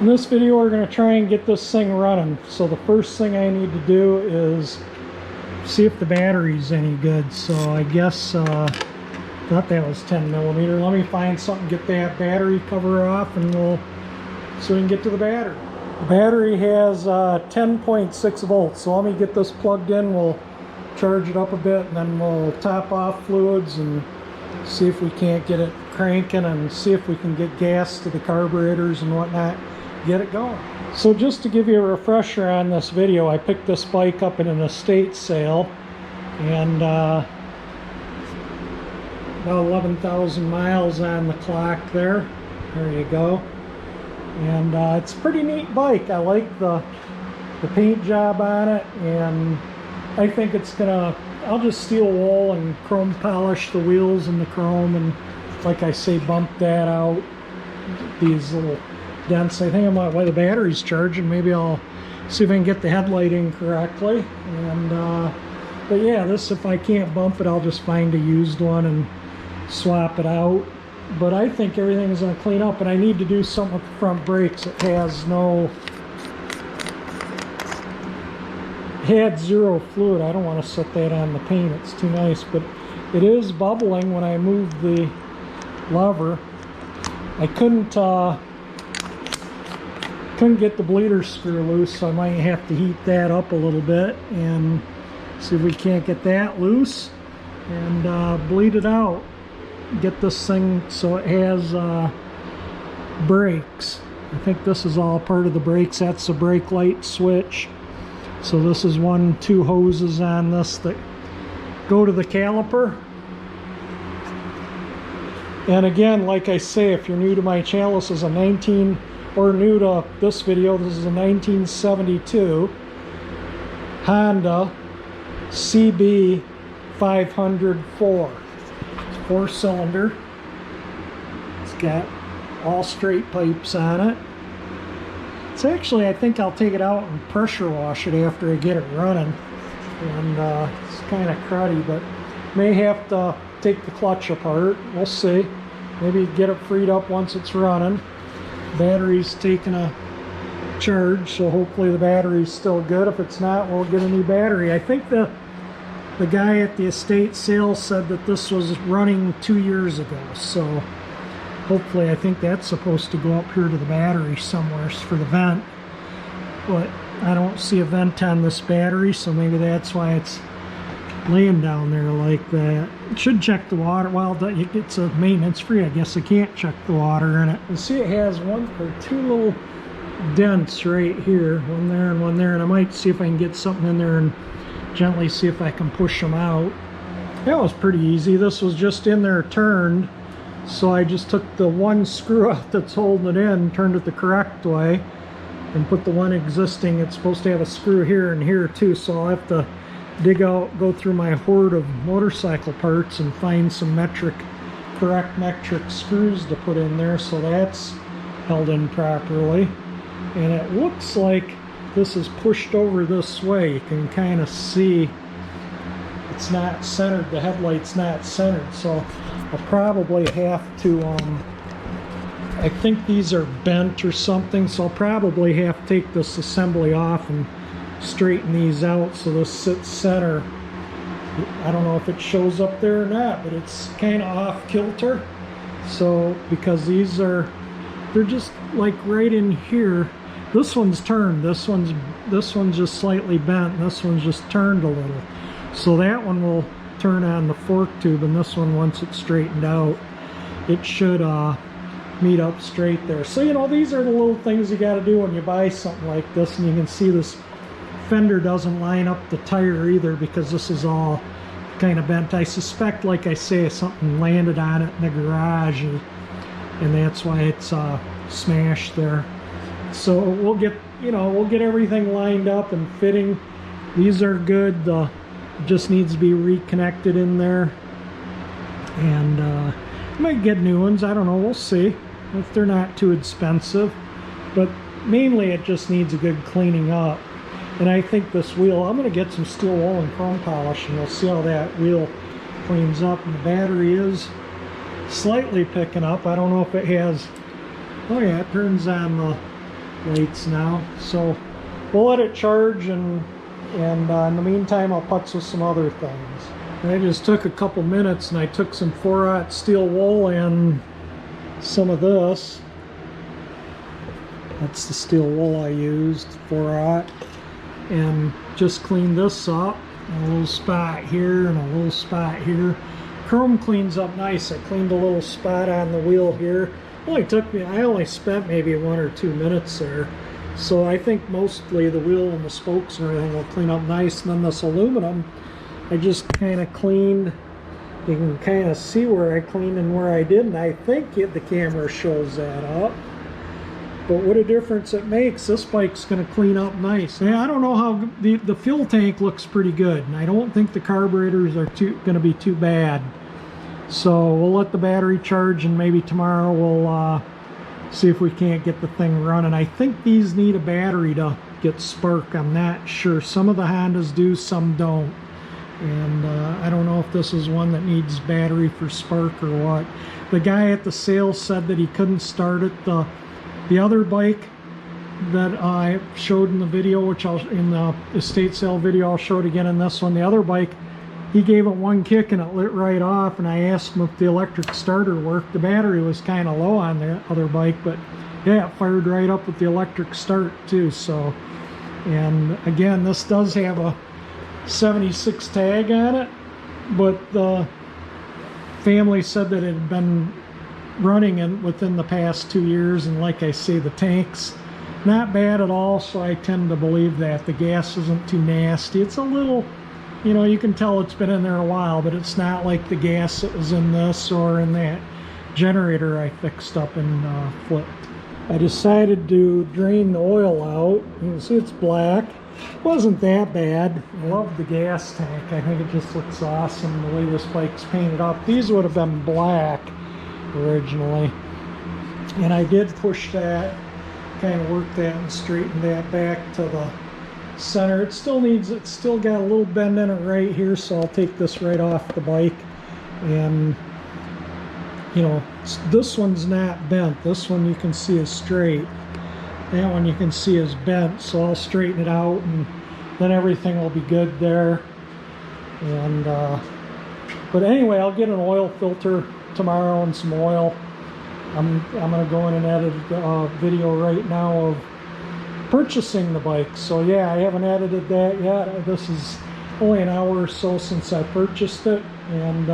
In this video we're going to try and get this thing running. So the first thing I need to do is see if the battery's any good. So I guess thought that was 10 millimeter. Let me find something, get that battery cover off, and so we can get to the battery. The battery has 10.6 volts, so let me get this plugged in. We'll charge it up a bit, and then we'll top off fluids and see if we can't get it cranking, and see if we can get gas to the carburetors and whatnot, get it going. So just to give you a refresher on this video, I picked this bike up in an estate sale, and about 11,000 miles on the clock there. There you go. And it's a pretty neat bike. I like the paint job on it, and I think it's gonna, I'll just steel wool and chrome polish the wheels and the chrome, and like I say, bump that out, these little dents. I think I might, while the battery's charging, maybe I'll see if I can get the headlight in correctly. And but yeah, this, if I can't bump it, I'll just find a used one and swap it out. But I think everything's going to clean up, and I need to do something with the front brakes. It has no, it had zero fluid. I don't want to set that on the paint, it's too nice, but it is bubbling when I move the lever. I couldn't get the bleeder screw loose, so I might have to heat that up a little bit and see if we can't get that loose and bleed it out. Get this thing so it has brakes. I think this is all part of the brakes. That's the brake light switch. So this is two hoses on this that go to the caliper. And again, like I say, if you're new to my channel, this is a new to this video, this is a 1972 Honda CB500 Four. It's 4-cylinder. It's got all straight pipes on it. It's actually, I think I'll take it out and pressure wash it after I get it running. And it's kind of cruddy, but may have to take the clutch apart. We'll see. Maybe get it freed up once it's running. Battery's taking a charge, so hopefully the battery's still good. If it's not, we'll get a new battery. I think the guy at the estate sale said that this was running 2 years ago, so hopefully, I think that's supposed to go up here to the battery somewhere for the vent, but I don't see a vent on this battery, so maybe that's why it's laying down there like that. It should check the water. Well, it's a maintenance free. I guess I can't check the water in it. You see it has one or two little dents right here, one there and one there, and I might see if I can get something in there and gently see if I can push them out. That was pretty easy. This was just in there turned, so I just took the one screw out that's holding it in, turned it the correct way, and put the one existing. It's supposed to have a screw here and here too, so I'll have to dig out, go through my hoard of motorcycle parts and find some correct metric screws to put in there, so that's held in properly. And it looks like this is pushed over this way. You can kind of see it's not centered, the headlight's not centered, so I'll probably have to I think these are bent or something, so I'll probably have to take this assembly off and straighten these out so this sits center. I don't know if it shows up there or not, but it's kind of off kilter. So because they're just like right in here. This one's turned, this one's just slightly bent, this one's just turned a little. So that one will turn on the fork tube, and this one, once it's straightened out, it should meet up straight there. So you know, these are the little things you got to do when you buy something like this. And you can see this fender doesn't line up the tire either, because this is all kind of bent. I suspect, like I say, something landed on it in the garage, and that's why it's smashed there. So we'll get everything lined up and fitting. These are good. Just needs to be reconnected in there, and might get new ones. I don't know, we'll see if they're not too expensive, but mainly it just needs a good cleaning up. And I think this wheel, I'm going to get some steel wool and chrome polish, and we'll see how that wheel cleans up. And the battery is slightly picking up. I don't know if it has, oh yeah, it turns on the lights now. So we'll let it charge, and in the meantime I'll putz with some other things. I just took a couple minutes and I took some 4/0 steel wool and some of this. That's the steel wool I used, 4/0, and just cleaned this up. A little spot here and a little spot here. Chrome cleans up nice. I cleaned a little spot on the wheel here. I only spent maybe 1 or 2 minutes there. So I think mostly the wheel and the spokes and everything will clean up nice. And then this aluminum, I just kind of cleaned. You can kind of see where I cleaned and where I didn't. I think the camera shows that up. But what a difference it makes. This bike's going to clean up nice. Yeah, I don't know how the fuel tank looks pretty good, and I don't think the carburetors are going to be too bad. So we'll let the battery charge, and maybe tomorrow we'll see if we can't get the thing running. I think these need a battery to get spark. I'm not sure. Some of the Hondas do, some don't. And I don't know if this is one that needs battery for spark or what. The guy at the sale said that he couldn't start it. The other bike that I showed in the video, which in the estate sale video, I'll show it again in this one. The other bike, he gave it one kick and it lit right off, and I asked him if the electric starter worked. The battery was kind of low on the other bike, but yeah, it fired right up with the electric start too. So, and again, this does have a 76 tag on it, but the family said that it had been running within the past 2 years, and like I say, the tank's not bad at all, so I tend to believe that. The gas isn't too nasty. It's a little, you can tell it's been in there a while, but it's not like the gas that was in this or in that generator I fixed up and flipped. I decided to drain the oil out. You can see it's black. It wasn't that bad. I love the gas tank. I think it just looks awesome the way this bike's painted up. These would have been black originally, and I did push that, kind of work that and straighten that back to the center. It's still got a little bend in it right here, so I'll take this right off the bike. And this one's not bent. This one you can see is straight. That one you can see is bent, so I'll straighten it out, and then everything will be good there. And but anyway, I'll get an oil filter tomorrow and some oil. I'm gonna go in and edit a video right now of purchasing the bike. So yeah, I haven't edited that yet. This is only an hour or so since I purchased it, and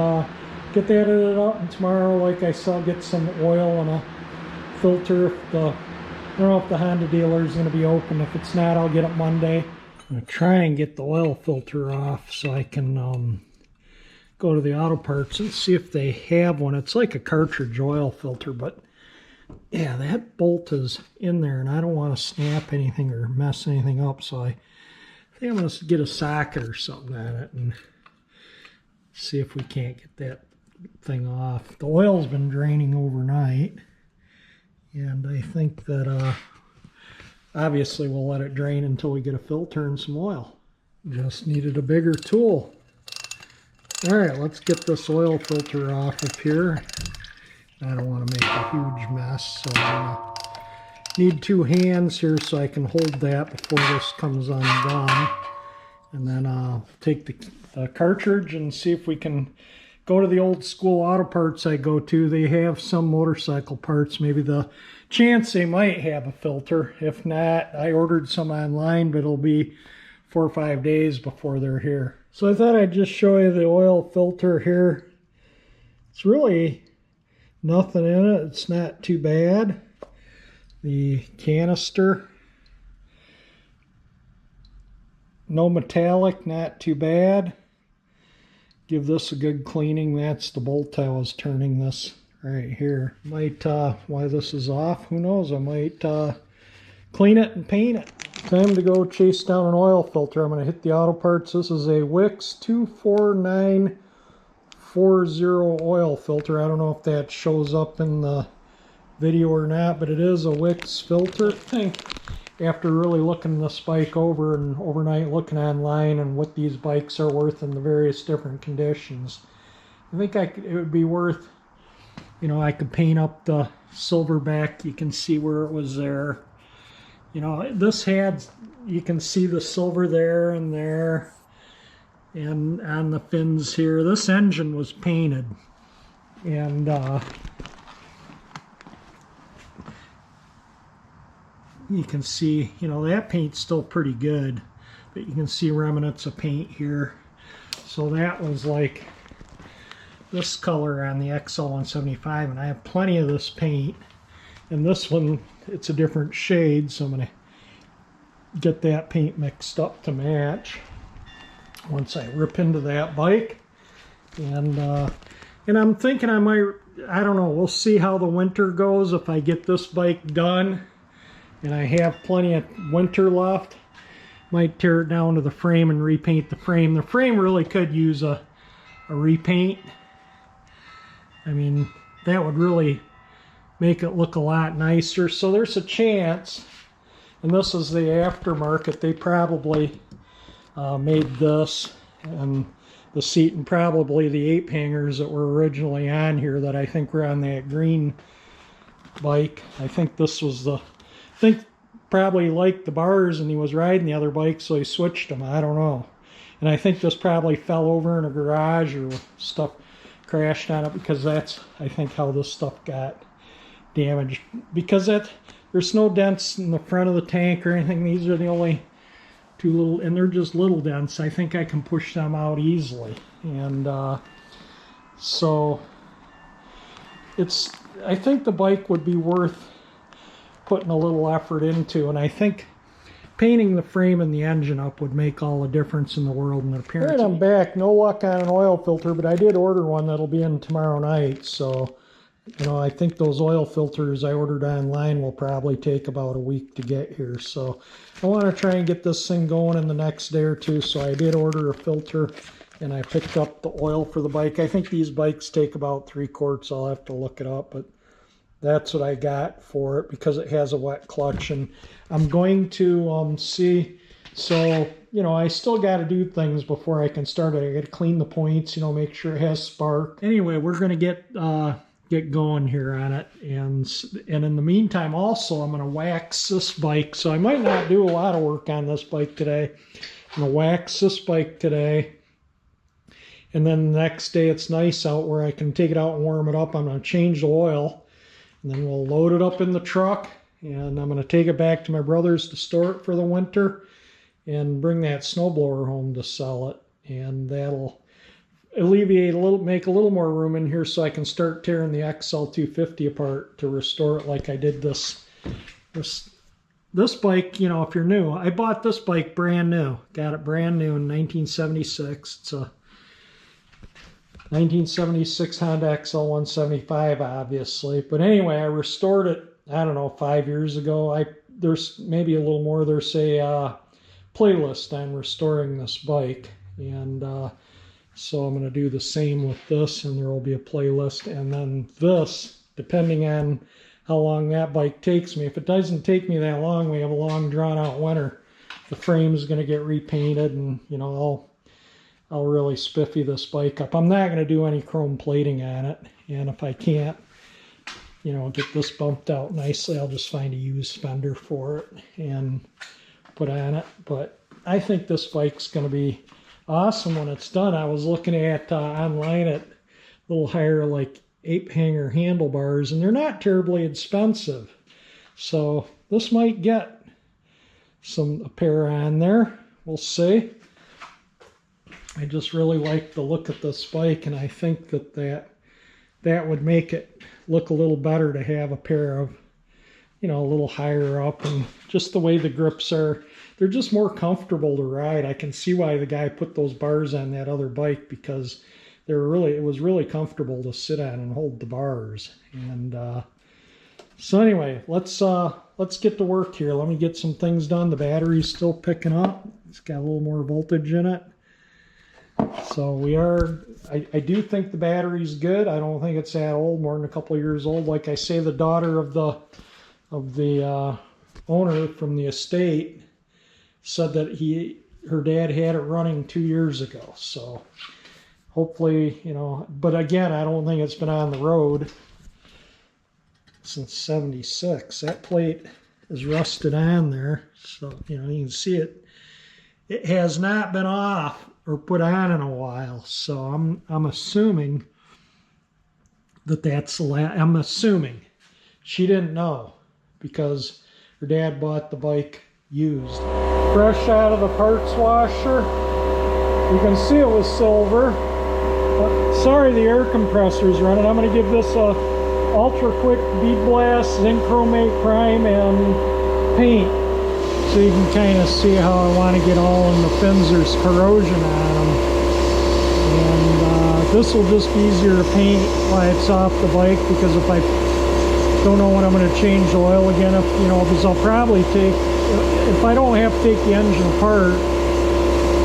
get that edited up. And tomorrow, like I said, I'll get some oil and a filter. I don't know if the Honda dealer is going to be open. If it's not, I'll get it Monday. I'm going to try and get the oil filter off so I can go to the auto parts and see if they have one. It's like a cartridge oil filter, but yeah, that bolt is in there, and I don't want to snap anything or mess anything up, so I think I'm going to get a socket or something on it and see if we can't get that thing off. The oil's been draining overnight, and I think that obviously we'll let it drain until we get a filter and some oil. Just needed a bigger tool. Alright, let's get this oil filter off of here. I don't want to make a huge mess, so I need 2 hands here so I can hold that before this comes undone. And then I'll take the cartridge and see if we can go to the old school auto parts I go to. They have some motorcycle parts. Maybe the chance they might have a filter. If not, I ordered some online, but it'll be 4 or 5 days before they're here. So I thought I'd just show you the oil filter here. It's really nothing in it. It's not too bad. The canister, no metallic, not too bad. Give this a good cleaning. That's the bolt I was turning this right here. Might, why this is off, who knows? I might clean it and paint it. Time to go chase down an oil filter. I'm going to hit the auto parts. This is a Wix 24940 oil filter. I don't know if that shows up in the video or not, but it is a Wix filter. I think after really looking this bike over and overnight looking online and what these bikes are worth in the various different conditions, I think it would be worth, I could paint up the silverback. You can see where it was there. You know, this had, you can see the silver there and there, and on the fins here. This engine was painted, and you can see, you know, that paint's still pretty good, but you can see remnants of paint here. So that was like this color on the XL175, and I have plenty of this paint. And this one, it's a different shade, so I'm going to get that paint mixed up to match once I rip into that bike. And I'm thinking I might, I don't know, we'll see how the winter goes. If I get this bike done and I have plenty of winter left, might tear it down to the frame and repaint the frame. The frame really could use a repaint. I mean, that would really make it look a lot nicer. So there's a chance, and this is the aftermarket, they probably made this and the seat and probably the ape hangers that were originally on here that I think were on that green bike. I think this was the, I think probably liked the bars and he was riding the other bike, so he switched them. I don't know. And I think this probably fell over in a garage or stuff crashed on it, because that's, I think, how this stuff got damaged. Because that, there's no dents in the front of the tank or anything. These are the only two little, and they're just little dents. I think I can push them out easily. And so it's, I think the bike would be worth putting a little effort into, and I think painting the frame and the engine up would make all the difference in the world in appearance. All right, I'm back. No luck on an oil filter, but I did order one that'll be in tomorrow night. So, you know, I think those oil filters I ordered online will probably take about a week to get here. So I want to try and get this thing going in the next day or two. So I did order a filter, and I picked up the oil for the bike. I think these bikes take about 3 quarts. I'll have to look it up, but that's what I got for it because it has a wet clutch. And I'm going to see, so, you know, I still got to do things before I can start it. I got to clean the points, you know, make sure it has spark. Anyway, we're going to get going here on it. And in the meantime, also, I'm going to wax this bike. So I might not do a lot of work on this bike today. I'm going to wax this bike today. And then the next day it's nice out where I can take it out and warm it up. I'm going to change the oil. And then we'll load it up in the truck, and I'm going to take it back to my brother's to store it for the winter and bring that snowblower home to sell it. And that'll alleviate a little, make a little more room in here so I can start tearing the XL250 apart to restore it like I did this bike. You know, if you're new, I bought this bike brand new. Got it brand new in 1976. It's a 1976 Honda XL175, obviously. But anyway, I restored it, I don't know, 5 years ago. There's maybe a little more. There's a playlist on restoring this bike. And so I'm going to do the same with this, and there will be a playlist. And then this, depending on how long that bike takes me. If it doesn't take me that long, we have a long, drawn-out winter. The frame's going to get repainted, and, you know, I'll really spiffy this bike up. I'm not going to do any chrome plating on it. And if I can't, you know, get this bumped out nicely, I'll just find a used fender for it and put on it. But I think this bike's going to be awesome when it's done. I was looking at online at little higher like ape hanger handlebars, and they're not terribly expensive. So this might get a pair on there. We'll see. I just really like the look of this bike, and I think that would make it look a little better to have a pair of, you know, a little higher up, and just the way the grips are, they're just more comfortable to ride. I can see why the guy put those bars on that other bike, because it was really comfortable to sit on and hold the bars. And so anyway, let's get to work here. Let me get some things done. The battery's still picking up. It's got a little more voltage in it. So I do think the battery's good. I don't think it's that old, more than a couple of years old. Like I say, the daughter of the owner from the estate said that her dad had it running 2 years ago. So hopefully, you know, but again, I don't think it's been on the road since '76. That plate, is rusted on there. So, you know, you can see it has not been off or put on in a while. So I'm assuming that's the last. I'm assuming she didn't know because her dad bought the bike used. Fresh out of the parts washer. You can see it was silver. Sorry, the air compressor's running. I'm going to give this a ultra quick bead blast, zinc chromate prime, and paint, so you can kind of see how I want to get all in the fins. There's corrosion on them, and this will just be easier to paint while it's off the bike, because if I don't know when I'm going to change the oil again, because I'll probably take, if I don't have to take the engine apart,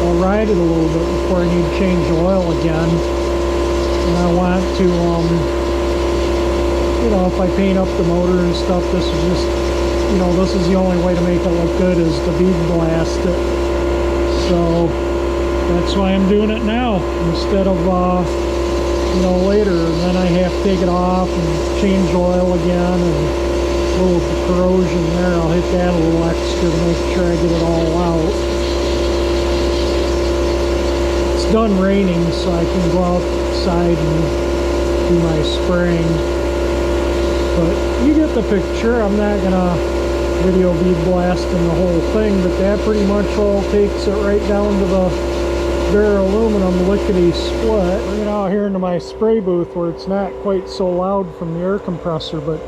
I'll ride it a little bit before I need to change the oil again. And I want to, if I paint up the motor and stuff, this is just, this is the only way to make it look good, is to bead blast it. So that's why I'm doing it now instead of, later. And then I have to take it off and change the oil again, and a little corrosion there. I'll hit that a little extra to make sure I get it all out. It's done raining, so I can go outside and do my spraying. But you get the picture. I'm not gonna video bead blasting the whole thing, but that pretty much all takes it right down to the bare aluminum lickety split. Bring it out here into my spray booth where it's not quite so loud from the air compressor, but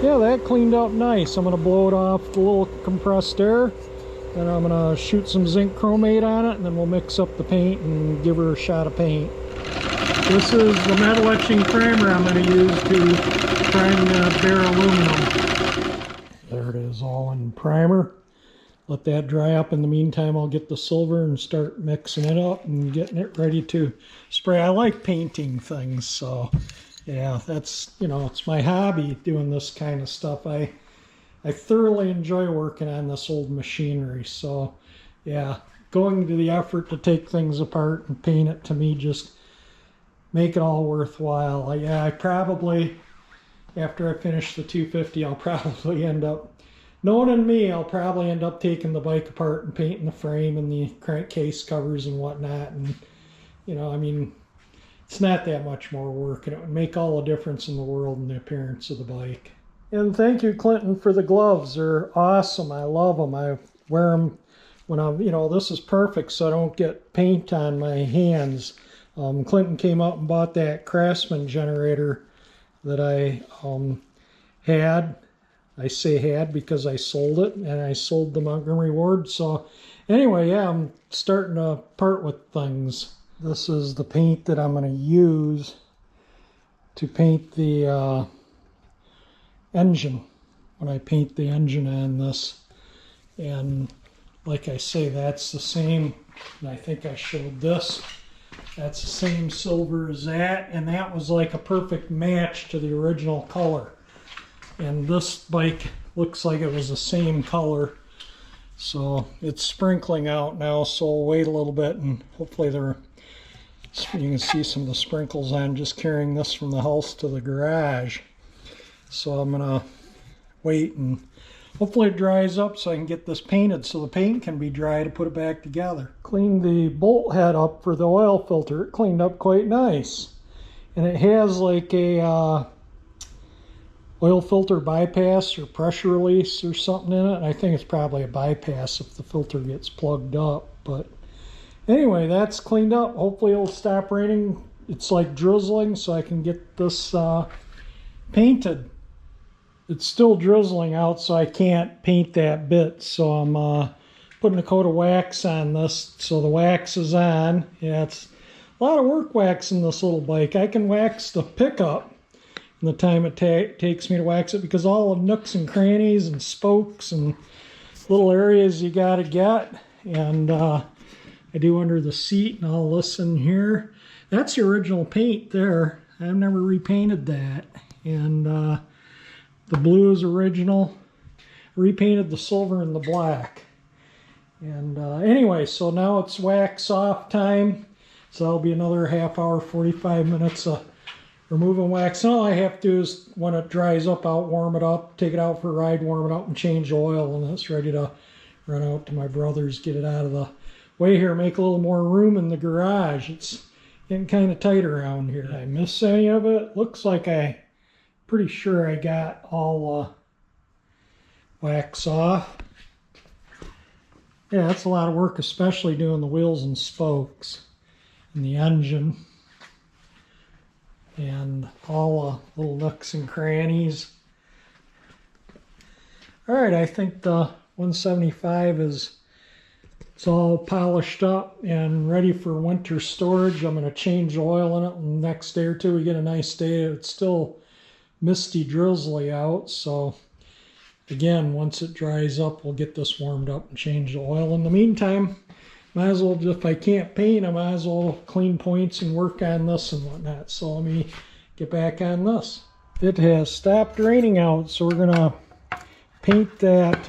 yeah, that cleaned up nice. I'm gonna blow it off the little compressed air, and I'm gonna shoot some zinc chromate on it, and then we'll mix up the paint and give her a shot of paint. This is the metal etching primer I'm going to use to prime the bare aluminum. There it is, all in primer. Let that dry up. In the meantime, I'll get the silver and start mixing it up and getting it ready to spray. I like painting things, so yeah, that's, it's my hobby doing this kind of stuff. I thoroughly enjoy working on this old machinery, so yeah, going to the effort to take things apart and paint it, to me, just make it all worthwhile. Yeah, I probably, after I finish the 250, I'll probably end up, knowing me, I'll probably end up taking the bike apart and painting the frame and the crankcase covers and whatnot. And, it's not that much more work, and it would make all the difference in the world in the appearance of the bike. And thank you, Clinton, for the gloves. They're awesome. I love them. I wear them when I'm, this is perfect so I don't get paint on my hands. Clinton came up and bought that Craftsman generator that I had. I say had because I sold it, and I sold the Montgomery Ward. So anyway, yeah, I'm starting to part with things. This is the paint that I'm going to use to paint the engine, when I paint the engine on this. And like I say, that's the same, and I think I showed this. That's the same silver as that, and that was like a perfect match to the original color. And this bike looks like it was the same color. So it's sprinkling out now, so we'll wait a little bit, and hopefully you can see some of the sprinkles on just carrying this from the house to the garage. So I'm gonna wait, and hopefully it dries up so I can get this painted so the paint can be dry to put it back together. Cleaned the bolt head up for the oil filter. It cleaned up quite nice. And it has like a oil filter bypass or pressure release or something in it. I think it's probably a bypass if the filter gets plugged up. But anyway, that's cleaned up. Hopefully it'll stop raining. It's like drizzling, so I can get this painted. It's still drizzling out, so I can't paint that bit. So I'm putting a coat of wax on this, so the wax is on. Yeah, it's a lot of work waxing this little bike. I can wax the pickup in the time it takes me to wax it, because all the nooks and crannies and spokes and little areas you got to get. And I do under the seat and all this in here. That's the original paint there. I've never repainted that. And the blue is original. Repainted the silver and the black. And anyway, so now it's wax off time. So that'll be another half hour, 45 minutes of removing wax. All I have to do is, when it dries up, I'll warm it up, take it out for a ride, warm it up, and change the oil, and it's ready to run out to my brother's, get it out of the way here, make a little more room in the garage. It's getting kind of tight around here. Did I miss any of it? Looks like pretty sure I got all wax off. Yeah, that's a lot of work, especially doing the wheels and spokes and the engine and all the little nooks and crannies. All right, I think the 175 it's all polished up and ready for winter storage. I'm going to change the oil in it, and the next day or two we get a nice day. It's still misty, drizzly out, so again, once it dries up, we'll get this warmed up and change the oil. In the meantime, might as well, if I can't paint, I might as well clean points and work on this and whatnot. So let me get back on this. It has stopped raining out, so we're gonna paint that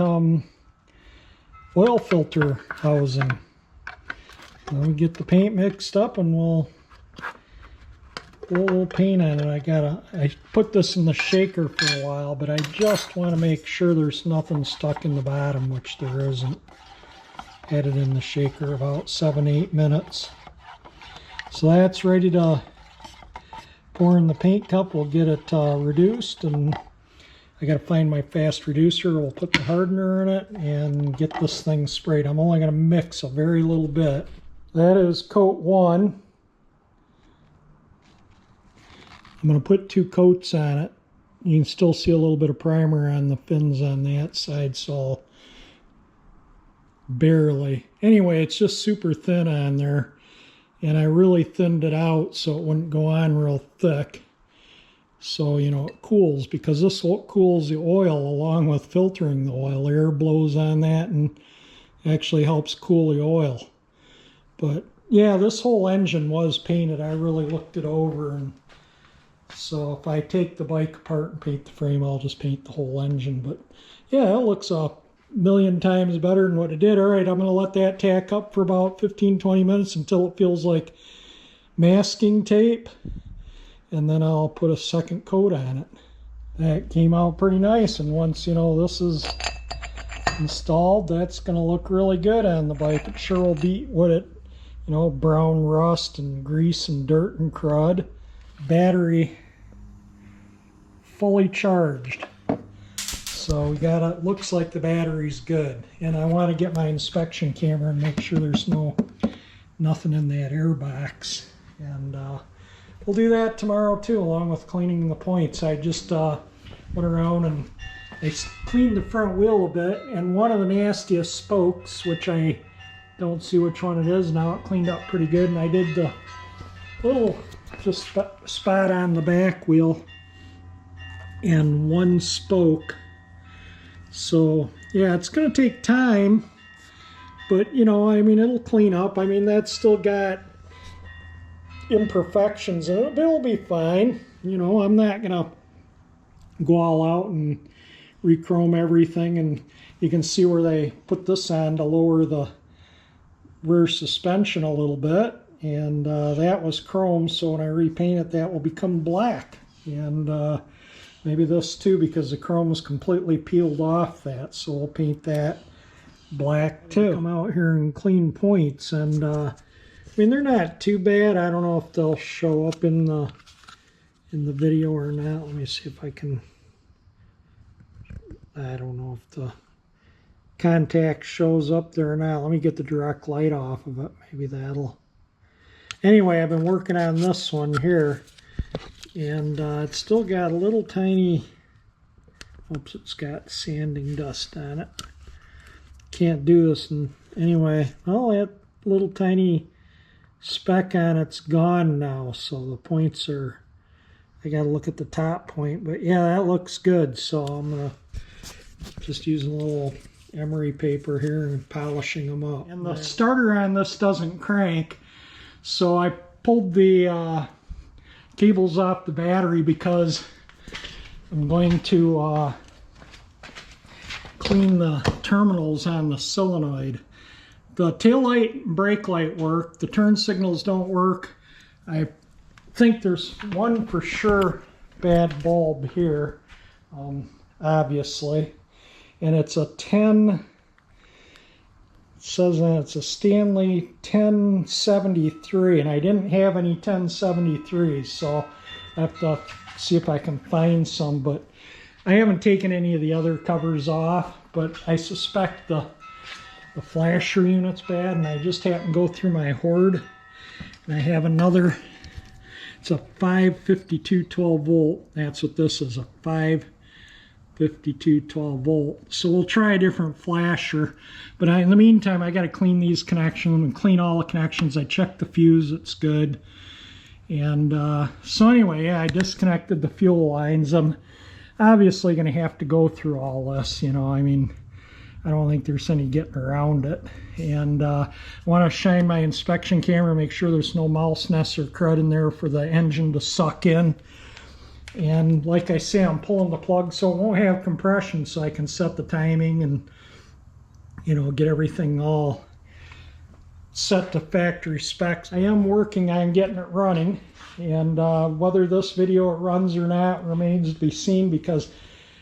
oil filter housing. Let me get the paint mixed up and we'll paint on it. I put this in the shaker for a while, but I just want to make sure there's nothing stuck in the bottom, which there isn't. Had it in the shaker about 7-8 minutes. So that's ready to pour in the paint cup. We'll get it reduced, and I got to find my fast reducer. We'll put the hardener in it and get this thing sprayed. I'm only going to mix a very little bit. That is coat 1. I'm going to put 2 coats on it. You can still see a little bit of primer on the fins on that side, so barely. Anyway, it's just super thin on there, and I really thinned it out so it wouldn't go on real thick. So, you know, it cools, because this cools the oil along with filtering the oil. Air blows on that and actually helps cool the oil. But yeah, this whole engine was painted. I really looked it over, and so if I take the bike apart and paint the frame, I'll just paint the whole engine. But yeah, it looks a million times better than what it did. All right, I'm going to let that tack up for about 15-20 minutes until it feels like masking tape, and then I'll put a second coat on it. That came out pretty nice, and once, you know, this is installed, that's going to look really good on the bike. It sure will beat what it, you know, brown rust and grease and dirt and crud. Battery fully charged, so we got it. Looks like the battery's good, and I want to get my inspection camera and make sure there's nothing in that air box, and we'll do that tomorrow too, along with cleaning the points. I just went around and I cleaned the front wheel a bit, and one of the nastiest spokes, which I don't see which one it is now, it cleaned up pretty good, and I did the little just spot on the back wheel and one spoke. So yeah, it's going to take time, but you know, I mean, it'll clean up. I mean, that's still got imperfections in it, but it'll be fine. You know, I'm not going to go all out and re-chrome everything, and you can see where they put this on to lower the rear suspension a little bit. And that was chrome, so when I repaint it, that will become black. And maybe this too, because the chrome is completely peeled off that, so we'll paint that black too. Come out here and clean points, and I mean, they're not too bad. I don't know if they'll show up in the video or not. Let me see if I can. I don't know if the contact shows up there or not. Let me get the direct light off of it. Maybe that'll. Anyway, I've been working on this one here, and it's still got a little tiny, oops, it's got sanding dust on it. Can't do this, and anyway, well, that little tiny speck on it's gone now, so the points are, I gotta look at the top point, but yeah, that looks good. So I'm gonna just using a little emery paper here and polishing them up. And the starter on this doesn't crank, so I pulled the cables off the battery because I'm going to clean the terminals on the solenoid. The tail light and brake light work, the turn signals don't work. I think there's one for sure bad bulb here, obviously, and it's a 10, it says that it's a Stanley 1073, and I didn't have any 1073s, so I have to see if I can find some, but I haven't taken any of the other covers off, but I suspect the flasher unit's bad, and I just happened to go through my hoard, and I have another. It's a 552 12 volt. That's what this is, a 552 12 volt. So we'll try a different flasher, but in the meantime I got to clean these connections and clean all the connections. I checked the fuse, it's good. And so anyway, yeah, I disconnected the fuel lines. I'm obviously going to have to go through all this, you know. I mean, I don't think there's any getting around it. And I want to shine my inspection camera, make sure there's no mouse nests or crud in there for the engine to suck in. And like I say, I'm pulling the plug so it won't have compression, so I can set the timing and, you know, get everything all set to factory specs. I am working on getting it running, and whether this video runs or not remains to be seen, because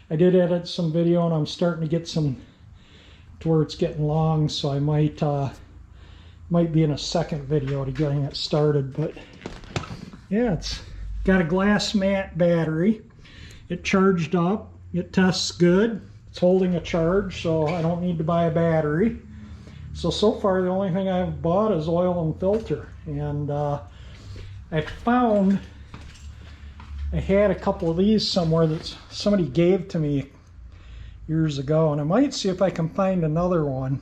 I did edit some video and I'm starting to get some to where it's getting long, so I might be in a second video to getting it started. But yeah, it's got a glass mat battery. It charged up, it tests good, it's holding a charge, so I don't need to buy a battery. So far the only thing I've bought is oil and filter. And I found I had a couple of these somewhere that somebody gave to me years ago, and I might see if I can find another one.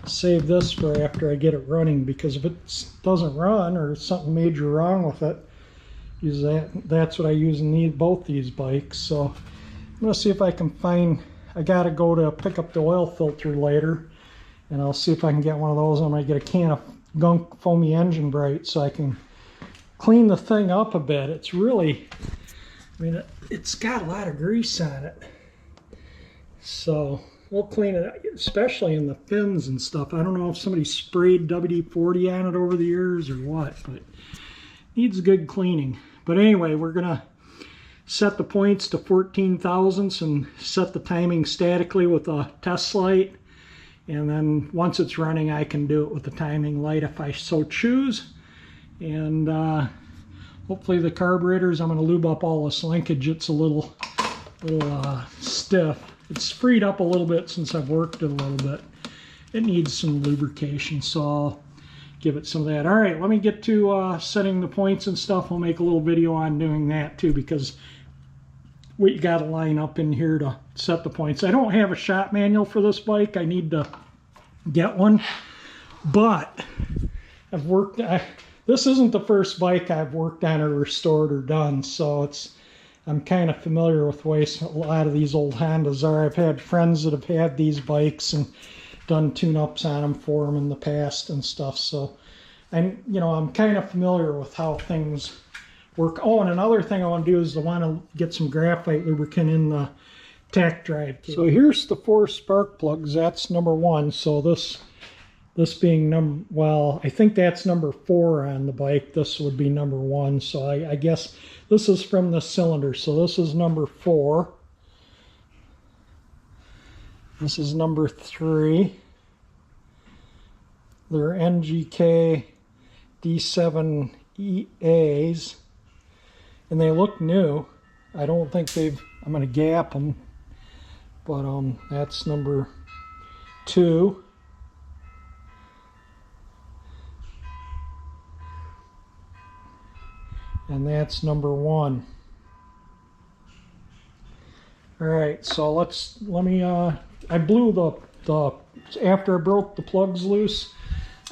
Save this for after I get it running, because if it doesn't run or something major wrong with it, use that's what I use in both these bikes. So I'm gonna see if I can find, I gotta go to pick up the oil filter later, and I'll see if I can get one of those. I might get a can of gunk foamy engine bright so I can clean the thing up a bit. It's really, I mean, it's got a lot of grease on it. So we'll clean it, especially in the fins and stuff. I don't know if somebody sprayed WD-40 on it over the years or what, but needs good cleaning. But anyway, we're gonna set the points to 14 thousandths and set the timing statically with a test light. And then once it's running, I can do it with the timing light if I so choose. And hopefully the carburetors, I'm going to lube up all this linkage. It's a little stiff. It's freed up a little bit since I've worked it a little bit. It needs some lubrication, so I'll give it some of that. All right, let me get to setting the points and stuff. I'll make a little video on doing that too, because we got to line up in here to set the points. I don't have a shop manual for this bike. I need to get one, but I've worked, this isn't the first bike I've worked on or restored or done, so I'm kind of familiar with the way a lot of these old Hondas are. I've had friends that have had these bikes and done tune-ups on them for them in the past and stuff, so I'm kind of familiar with how things work. Oh, and another thing I want to do is I want to get some graphite lubricant in the tach drive. So here's the 4 spark plugs. That's number 1. So this being well, I think that's number 4 on the bike. This would be number 1. So I guess this is from the cylinder. So this is number 4. This is number 3. They're NGK D7EAs. And they look new. I don't think I'm going to gap them. But that's number 2. And that's number 1. All right, so let me, I blew after I broke the plugs loose,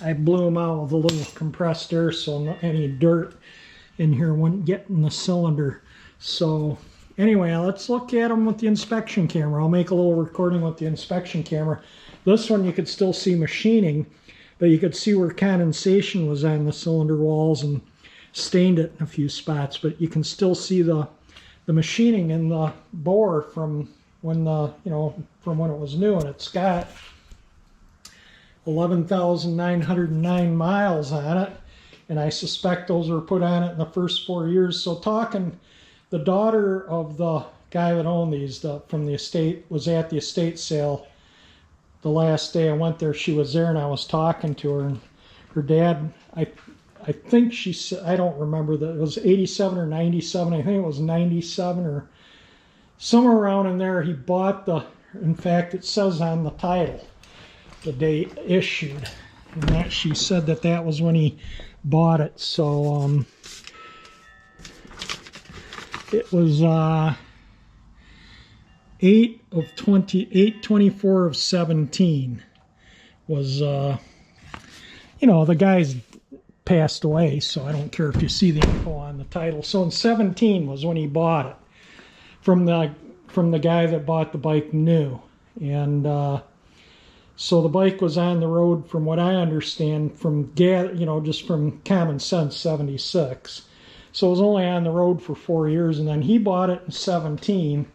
I blew them out with a little compressed air so any dirt in here wouldn't get in the cylinder. So anyway, let's look at them with the inspection camera. I'll make a little recording with the inspection camera. This one you could still see machining, but you could see where condensation was on the cylinder walls and stained it in a few spots, but you can still see the machining in the bore from when from when it was new, and it's got 11,909 miles on it. and I suspect those were put on it in the first 4 years. So talking, the daughter of the guy that owned these from the estate was at the estate sale the last day I went there. She was there, and I was talking to her, and her dad, I think she said, I don't remember, that it was 87 or 97. I think it was 97 or somewhere around in there. He bought in fact, it says on the title the date issued, and that she said that was when he bought it. So it was 8/24 of 17 was the guy's passed away, so I don't care if you see the info on the title. So in 17 was when he bought it from the guy that bought the bike new. And so the bike was on the road, from what I understand, just from common sense, 76. So it was only on the road for 4 years, and then he bought it in 17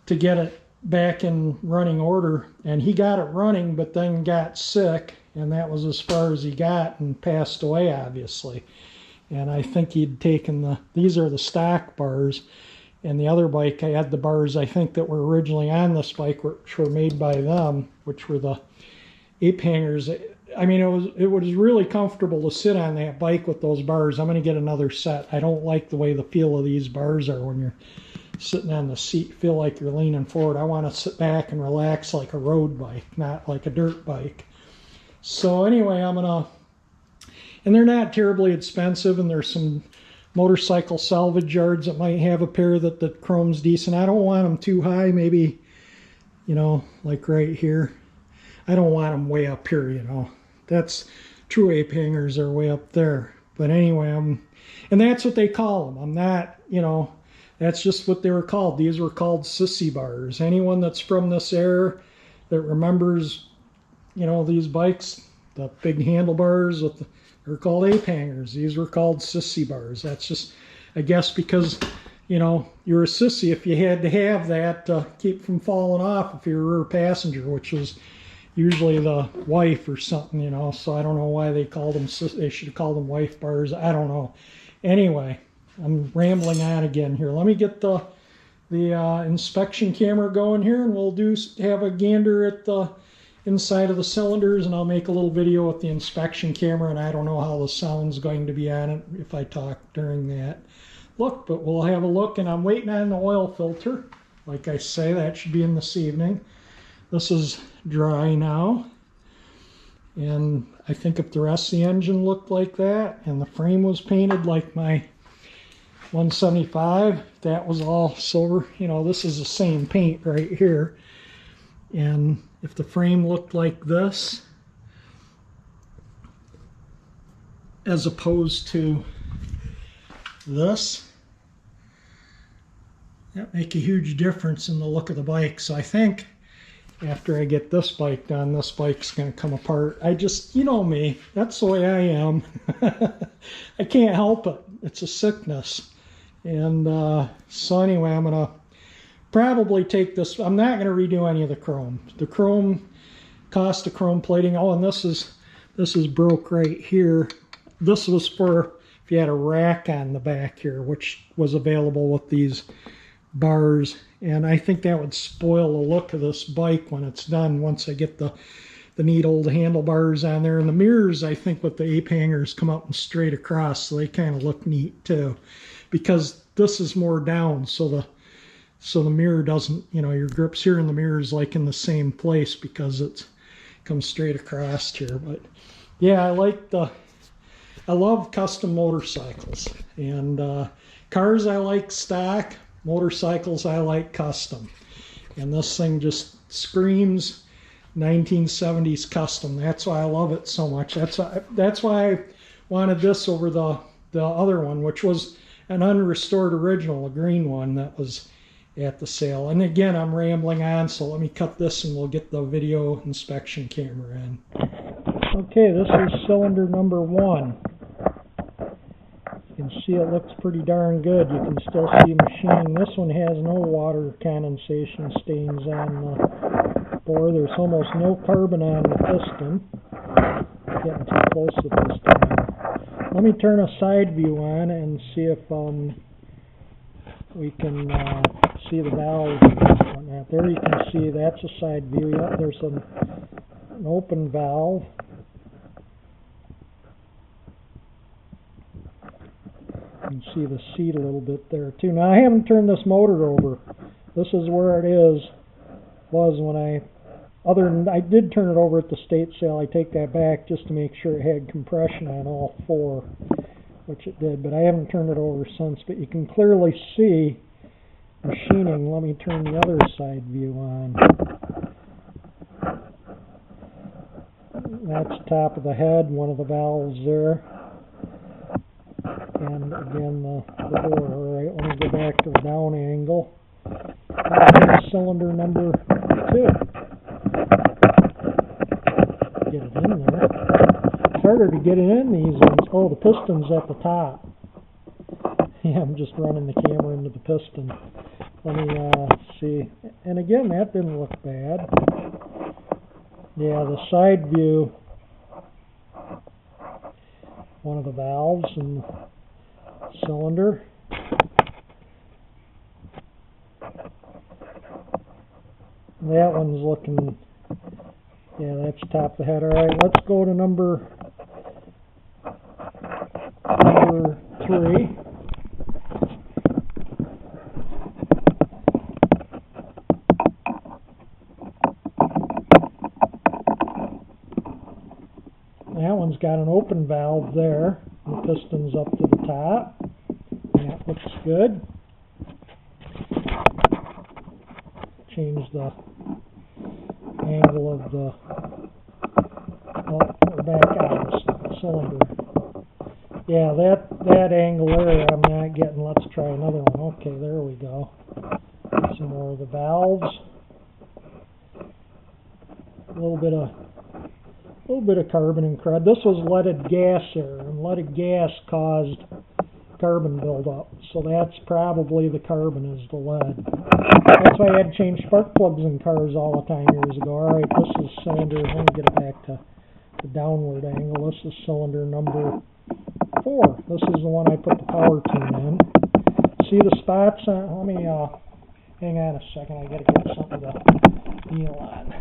to get it back in running order, and he got it running, but then got sick, and that was as far as he got, and passed away, obviously. And I think he'd taken these are the stock bars, and the other bike, I had the bars, I think, that were originally on this bike, which were made by them, which were the ape hangers. I mean, it was really comfortable to sit on that bike with those bars. I'm going to get another set. I don't like the way the feel of these bars are when you're sitting on the seat, feel like you're leaning forward. I want to sit back and relax like a road bike, not like a dirt bike. So anyway, and they're not terribly expensive, and there's some motorcycle salvage yards that might have a pair that the chrome's decent. I don't want them too high, maybe, like right here. I don't want them way up here, That's true ape hangers are way up there. But anyway, and that's what they call them. I'm not, that's just what they were called. These were called sissy bars. Anyone that's from this era that remembers, these bikes, the big handlebars they're called ape hangers. These were called sissy bars. That's just, I guess, because, you're a sissy if you had to have that to keep from falling off if you're a rear passenger, which was usually the wife or something, So I don't know why they called them, they should have called them wife bars. I don't know. Anyway, I'm rambling on again here. Let me get the inspection camera going here, and we'll have a gander at the inside of the cylinders, and I'll make a little video with the inspection camera, and I don't know how the sound's going to be on it if I talk during that look, but we'll have a look. And I'm waiting on the oil filter. Like I say, that should be in this evening. This is dry now, and I think if the rest of the engine looked like that and the frame was painted like my 175, that was all silver, this is the same paint right here, and if the frame looked like this as opposed to this, that make a huge difference in the look of the bike. So I think after I get this bike done, this bike's going to come apart. I just, me, that's the way I am. I can't help it. It's a sickness. And so anyway, I'm going to probably take this. I'm not going to redo any of the chrome. The chrome, cost of chrome plating. Oh, and this is broke right here. This was for if you had a rack on the back here, which was available with these bars, and I think that would spoil the look of this bike when it's done, once I get the neat old handlebars on there. And the mirrors, I think with the ape hangers, come up and straight across, so they kind of look neat too, because this is more down, so the mirror doesn't, your grips here in the mirror is like in the same place because it comes straight across here. But yeah, I love custom motorcycles, and cars I like stock, motorcycles I like custom, and this thing just screams 1970s custom. That's why I love it so much. That's why I wanted this over the other one, which was an unrestored original, a green one that was at the sale. And again, I'm rambling on, so let me cut this and we'll get the video inspection camera in. Okay, this is cylinder number 1. You can see it looks pretty darn good. You can still see machining. This one has no water condensation stains on the bore. There's almost no carbon on the piston. Getting too close at this time. Let me turn a side view on and see if we can see the valve and whatnot. There you can see that's a side view. Yep, there's an open valve. You can see the seat a little bit there too. Now I haven't turned this motor over. This is where it was when I did turn it over at the state sale. I take that back just to make sure it had compression on all four, which it did, but I haven't turned it over since. But you can clearly see machining. Let me turn the other side view on. That's the top of the head, one of the valves there. And again, the door. All right, let me go back to the down angle. Cylinder number 2. Get it in there. It's harder to get it in these ones. Oh, the piston's at the top. Yeah, I'm just running the camera into the piston. Let me see. And again, that didn't look bad. Yeah, the side view, one of the valves and cylinder. That one's looking, yeah, that's top of the head. All right, let's go to number 3. That one's got an open valve there. The piston's up to the top. That looks good. Change the angle of the, oh, we're back out of the cylinder. Yeah, that angle there I'm not getting. Let's try another one. Okay, there we go. Some more of the valves. A little bit of carbon and crud. This was leaded gas there, and leaded gas caused carbon buildup. So that's probably the carbon is the lead. That's why I had to change spark plugs in cars all the time years ago. All right, this is cylinder. Let me get it back to the downward angle. This is cylinder number 4. This is the one I put the power tune in. See the spots on? Let me hang on a second. I got to get something to kneel on.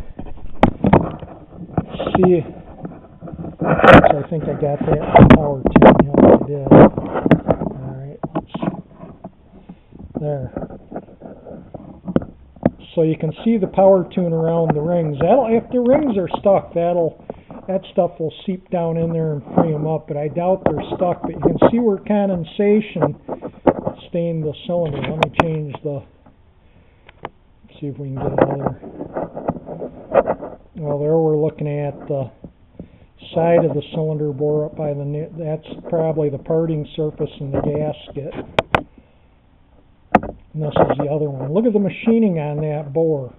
See, I think I got that power tune. Yeah, I did. All right, there. So you can see the power tune around the rings. If the rings are stuck, that stuff will seep down in there and free them up. But I doubt they're stuck. But you can see where condensation stained the cylinder. Let me change the. See if we can get another. Well, there we're looking at the side of the cylinder bore up by the. That's probably the parting surface in the gasket. And this is the other one. Look at the machining on that bore.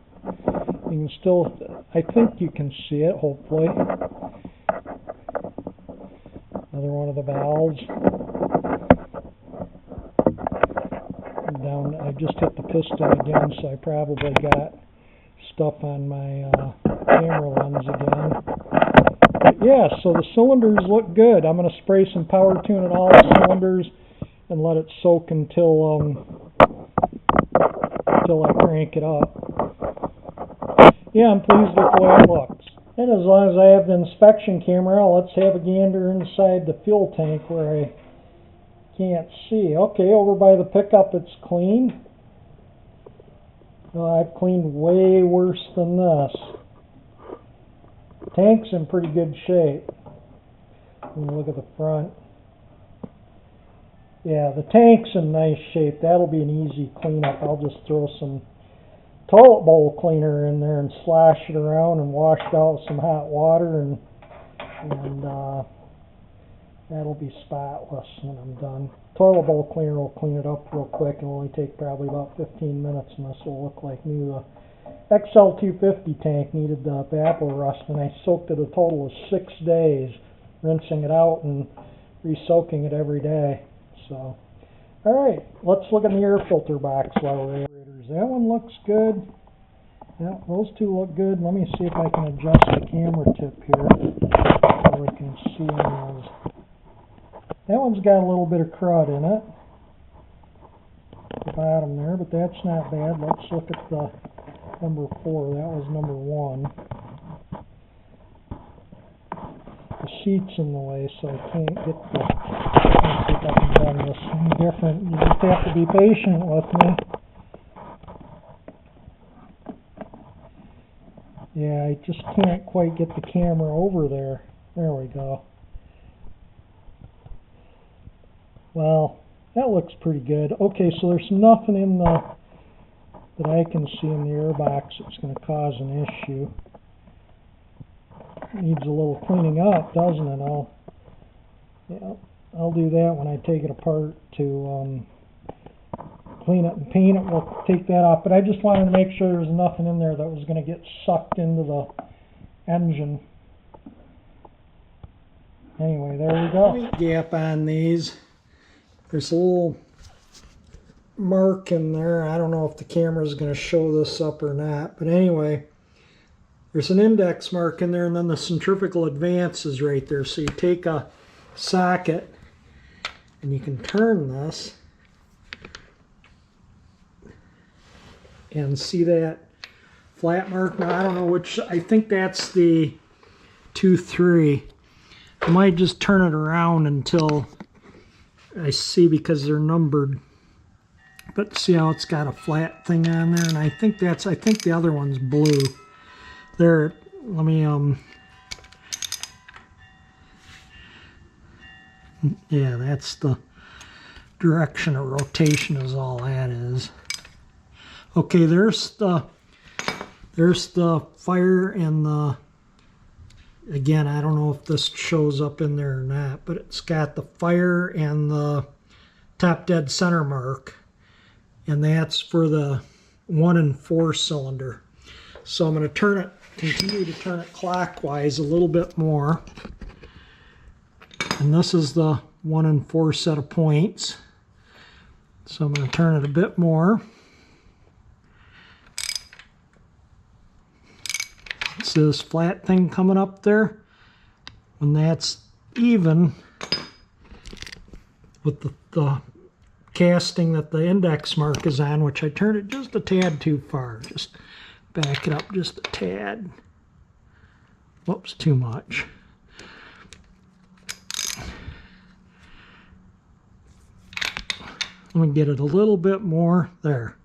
You can still, I think you can see it, hopefully. Another one of the valves. Down, I just hit the piston again, so I probably got stuff on my camera lens again. But yeah, so the cylinders look good. I'm going to spray some power tune in all the cylinders and let it soak until I crank it up. Yeah, I'm pleased with the way it looks. And as long as I have the inspection camera, let's have a gander inside the fuel tank where I can't see. Okay, over by the pickup it's clean. Well, I've cleaned way worse than this. Tank's in pretty good shape. Look at the front. Yeah, the tank's in nice shape. That'll be an easy cleanup. I'll just throw some toilet bowl cleaner in there and slash it around and wash it out with some hot water, and that'll be spotless when I'm done. Toilet bowl cleaner will clean it up real quick. It'll only take probably about 15 minutes, and this will look like new. XL250 tank needed the apple rust, and I soaked it a total of 6 days, rinsing it out and re-soaking it every day. So, all right, let's look in the air filter box while we're at it. That one looks good. Yeah, those two look good. Let me see if I can adjust the camera tip here so we can see those. That one's got a little bit of crud in it, the bottom there, but that's not bad. Let's look at the number 4. That was number 1. The sheet's in the way, so I can't get the... Let's see if I can bend this different. You just have to be patient with me. Yeah, I just can't quite get the camera over there. There we go. Well, that looks pretty good. Okay, so there's nothing in the that I can see in the air box that's going to cause an issue. It needs a little cleaning up, doesn't it? I'll do that when I take it apart to clean it and paint it. We'll take that off, but I just wanted to make sure there was nothing in there that was going to get sucked into the engine. Anyway, there we go. Gap on these. There's a little mark in there. I don't know if the camera is going to show this up or not, but anyway, there's an index mark in there, and then the centrifugal advance is right there. So you take a socket and you can turn this and see that flat mark. Now I don't know which, I think that's the 2-3. I might just turn it around until I see, because they're numbered. But see how it's got a flat thing on there, and I think the other one's blue. There, let me yeah, that's the direction of rotation is all that is. Okay, there's the fire and the, again, I don't know if this shows up in there or not, but it's got the fire and the top dead center mark, and that's for the 1 and 4 cylinder. So I'm going to continue to turn it clockwise a little bit more, and this is the 1 and 4 set of points. So I'm going to turn it a bit more. See this flat thing coming up there? When that's even with the casting that the index mark is on, which I turned it just a tad too far. Just back it up just a tad. Whoops, too much. Let me get it a little bit more. There.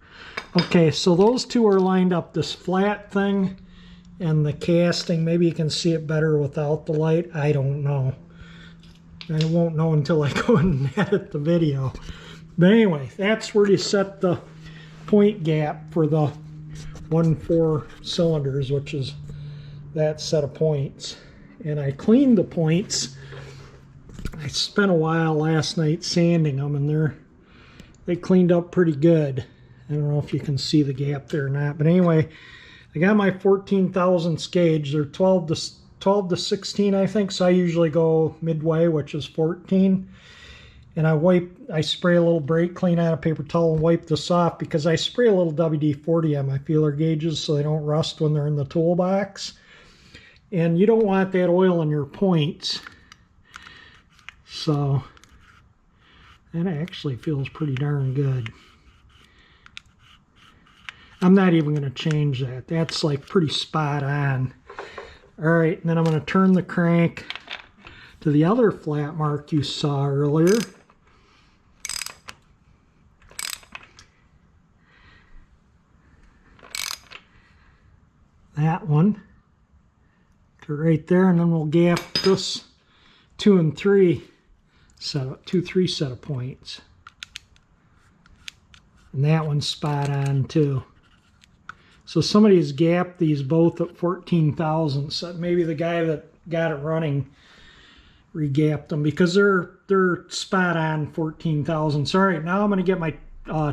Okay, so those two are lined up. This flat thing and the casting, maybe you can see it better without the light. I don't know. I won't know until I go and edit the video. But anyway, that's where you set the point gap for the 1-4 cylinders, which is that set of points. And I cleaned the points. I spent a while last night sanding them, and they cleaned up pretty good. I don't know if you can see the gap there or not, but anyway, I got my 14 thousandths gauge. They're 12 to 16, I think, so I usually go midway, which is 14. And I spray a little brake clean on a paper towel and wipe this off, because I spray a little WD-40 on my feeler gauges so they don't rust when they're in the toolbox. And you don't want that oil in your points. So, and it actually feels pretty darn good. I'm not even going to change that. That's like pretty spot on. All right, and then I'm going to turn the crank to the other flat mark you saw earlier. That one to right there, and then we'll gap this 2 and 3 set of points. And that one's spot on too. So somebody's gapped these both at 14 thousandths. Maybe the guy that got it running regapped them, because they're spot on 14 thousandths. All right, now I'm going to get my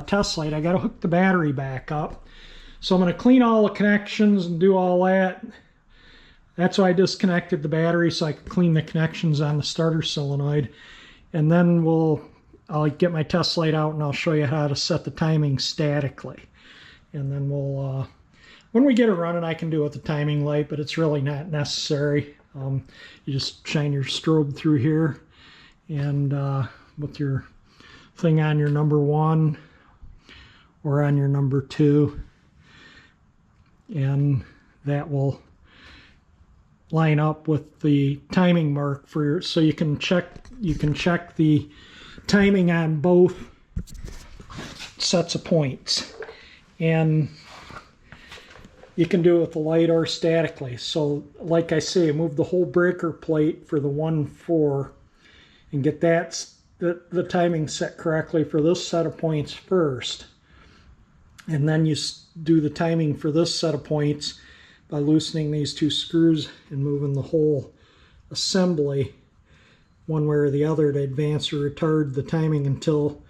test light. I got to hook the battery back up. So I'm going to clean all the connections and do all that. That's why I disconnected the battery, so I could clean the connections on the starter solenoid. And then I'll get my test light out and I'll show you how to set the timing statically. And then we'll, when we get it running, I can do it with the timing light, but it's really not necessary. You just shine your strobe through here and with your thing on your number 1 or on your number 2, and that will line up with the timing mark for your, so you can check the timing on both sets of points, and you can do it with the light or statically. So like I say, move the whole breaker plate for the 1-4 and get that the timing set correctly for this set of points first, and then you do the timing for this set of points by loosening these 2 screws and moving the whole assembly one way or the other to advance or retard the timing until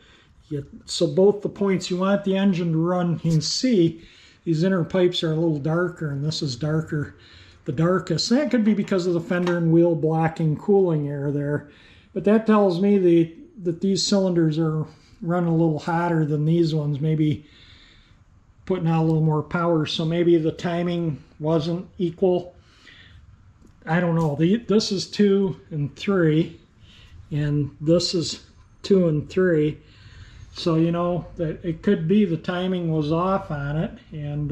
you, so both the points you want the engine to run. You can see these inner pipes are a little darker, and this is darker, the darkest. That could be because of the fender and wheel blocking cooling air there, but that tells me that these cylinders are running a little hotter than these ones, maybe putting out a little more power, so maybe the timing wasn't equal. I don't know. This is 2 and 3, and this is 2 and 3, so you know that it could be the timing was off on it. And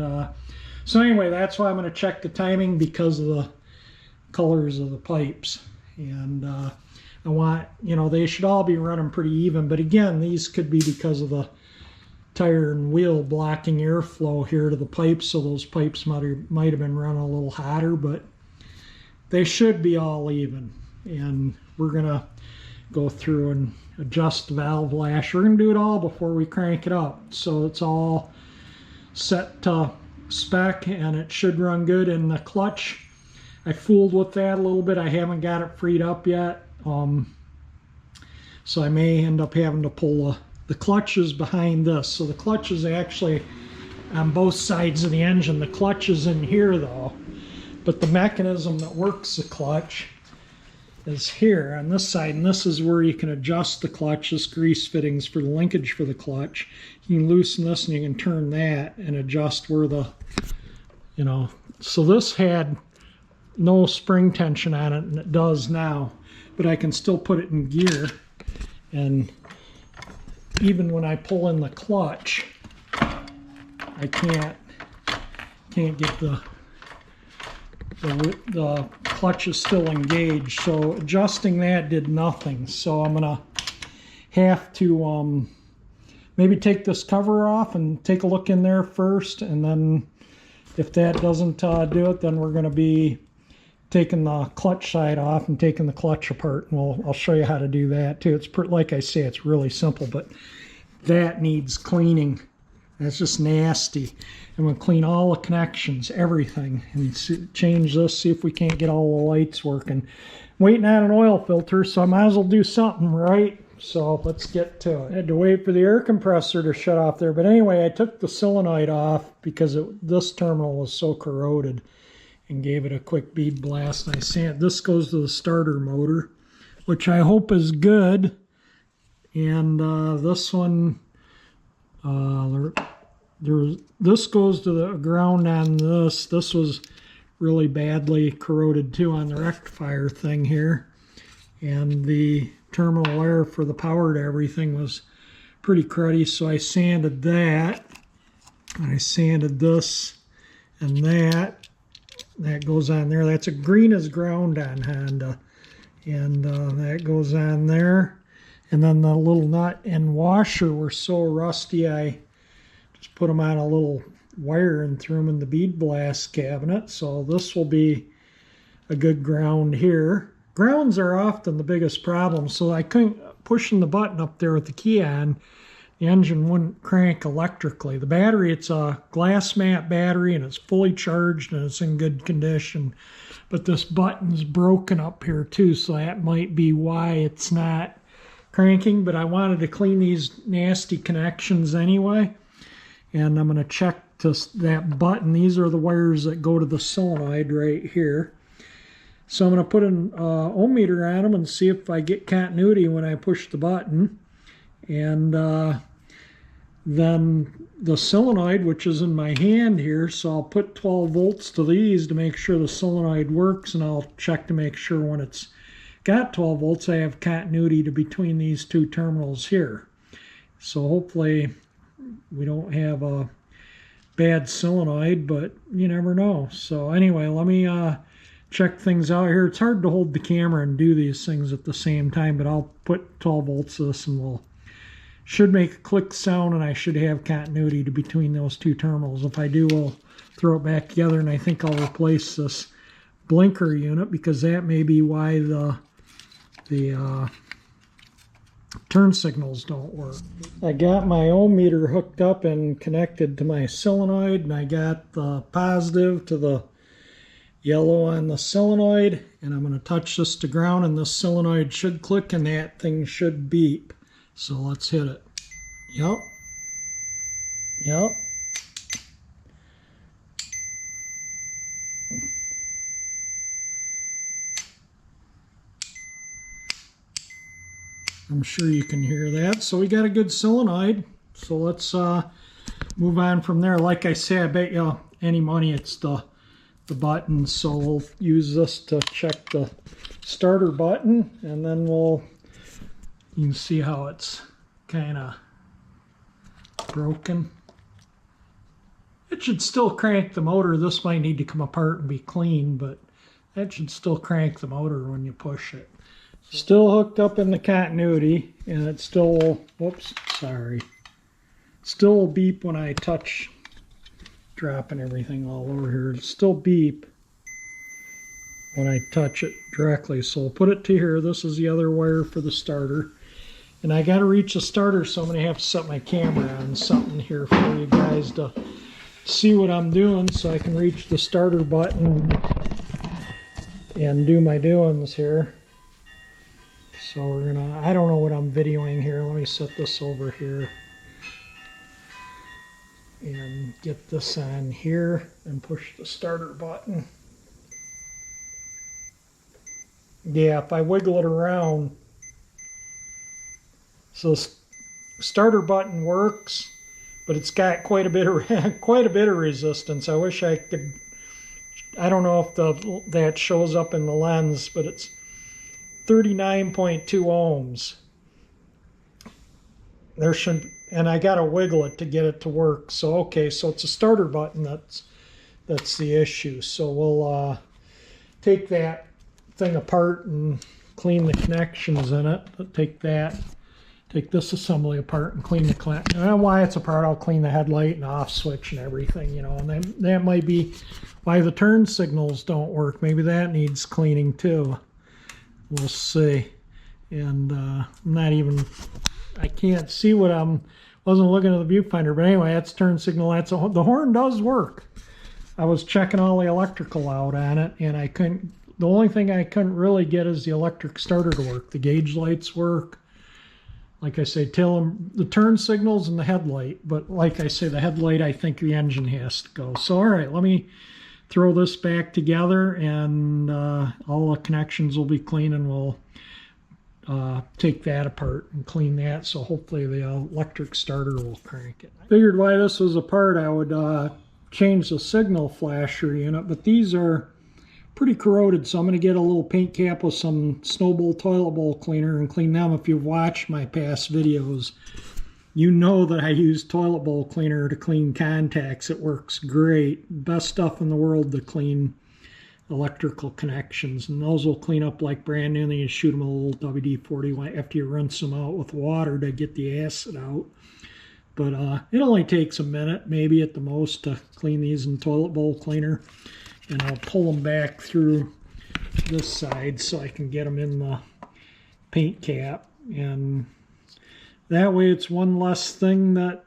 so anyway, that's why I'm going to check the timing, because of the colors of the pipes. And I want, you know, they should all be running pretty even, but again, these could be because of the tire and wheel blocking airflow here to the pipes, so those pipes might have been running a little hotter, but they should be all even. And we're gonna go through and adjust the valve lash. We're gonna do it all before we crank it up, so it's all set to spec and it should run good. And the clutch, I fooled with that a little bit. I haven't got it freed up yet, so I may end up having to pull the clutch is behind this. So the clutch is actually on both sides of the engine. The clutch is in here though, but the mechanism that works the clutch is here on this side, and this is where you can adjust the clutch. This grease fittings for the linkage for the clutch. You can loosen this and you can turn that and adjust where the, you know, so this had no spring tension on it, and it does now, but I can still put it in gear. And even when I pull in the clutch, I can't get the clutch is still engaged. So adjusting that did nothing. So I'm gonna have to maybe take this cover off and take a look in there first, and then if that doesn't do it, then we're gonna be taking the clutch side off and taking the clutch apart, and I'll show you how to do that too. It's like I say, it's really simple, but that needs cleaning. That's just nasty. And we'll clean all the connections, everything, and change this, see if we can't get all the lights working. I'm waiting on an oil filter, so I might as well do something, right? So let's get to it. I had to wait for the air compressor to shut off there, but anyway, I took the solenoid off because this terminal was so corroded, and gave it a quick bead blast. And I sand. This goes to the starter motor, which I hope is good. And this one, this goes to the ground on this. This was really badly corroded too on the rectifier thing here. And the terminal air for the power to everything was pretty cruddy, so I sanded that. I sanded this and that. That goes on there. That's a green as ground on Honda, and that goes on there. And then the little nut and washer were so rusty, I just put them on a little wire and threw them in the bead blast cabinet. So this will be a good ground here. Grounds are often the biggest problem, so I couldn't, pushing the button up there with the key on, the engine wouldn't crank electrically. The battery, it's a glass mat battery, and it's fully charged and it's in good condition. But this button's broken up here too, so that might be why it's not cranking. But I wanted to clean these nasty connections anyway. And I'm going to check that button. These are the wires that go to the solenoid right here. So I'm going to put an ohm meter on them and see if I get continuity when I push the button. And then the solenoid, which is in my hand here, so I'll put 12 volts to these to make sure the solenoid works, and I'll check to make sure when it's got 12 volts, I have continuity to between these two terminals here. So hopefully we don't have a bad solenoid, but you never know. So anyway, let me check things out here. It's hard to hold the camera and do these things at the same time, but I'll put 12 volts to this and should make a click sound, and I should have continuity to between those two terminals. If I do, we'll throw it back together, and I think I'll replace this blinker unit because that may be why the turn signals don't work. I got my ohm meter hooked up and connected to my solenoid, and I got the positive to the yellow on the solenoid, and I'm going to touch this to ground, and this solenoid should click and that thing should beep. So let's hit it. Yep. Yep. I'm sure you can hear that. So we got a good solenoid. So let's move on from there. Like I say, I bet you any money it's the button. So we'll use this to check the starter button, and then you can see how it's kind of broken. It should still crank the motor. This might need to come apart and be cleaned, but that should still crank the motor when you push it. Still hooked up in the continuity, and it still, whoops, sorry. Still will beep when I touch, dropping everything all over here. It'll still beep when I touch it directly. So I'll put it to here. This is the other wire for the starter. And I got to reach the starter, so I'm going to have to set my camera on something here for you guys to see what I'm doing, so I can reach the starter button and do my doings here. So we're going to, I don't know what I'm videoing here. Let me set this over here and get this on here and push the starter button. Yeah, if I wiggle it around, so starter button works, but it's got quite a bit of resistance. I wish I could. I don't know if that shows up in the lens, but it's 39.2 ohms. There should, and I got to wiggle it to get it to work. So okay, so it's a starter button that's the issue. So we'll take that thing apart and clean the connections in it. Take this assembly apart and clean the connect. I don't know why it's apart. I'll clean the headlight and off switch and everything, you know. And that might be why the turn signals don't work. Maybe that needs cleaning too. We'll see. And I'm not even, I can't see what wasn't looking at the viewfinder. But anyway, that's turn signal. The horn does work. I was checking all the electrical out on it, and I couldn't. The only thing I couldn't really get is the electric starter to work. The gauge lights work. Like I say, the turn signals and the headlight. But like I say, the headlight, I think the engine has to go. So all right, let me throw this back together, and all the connections will be clean, and we'll take that apart and clean that. So hopefully the electric starter will crank it. I figured why this was apart, I would change the signal flasher unit, but these are pretty corroded, so I'm going to get a little paint cap with some Snowball toilet bowl cleaner and clean them. If you've watched my past videos, you know that I use toilet bowl cleaner to clean contacts. It works great. Best stuff in the world to clean electrical connections, and those will clean up like brand new. And then you shoot them a little WD-40 after you rinse them out with water to get the acid out. But it only takes a minute, maybe at the most, to clean these in toilet bowl cleaner. And I'll pull them back through this side so I can get them in the paint cap. And that way it's one less thing that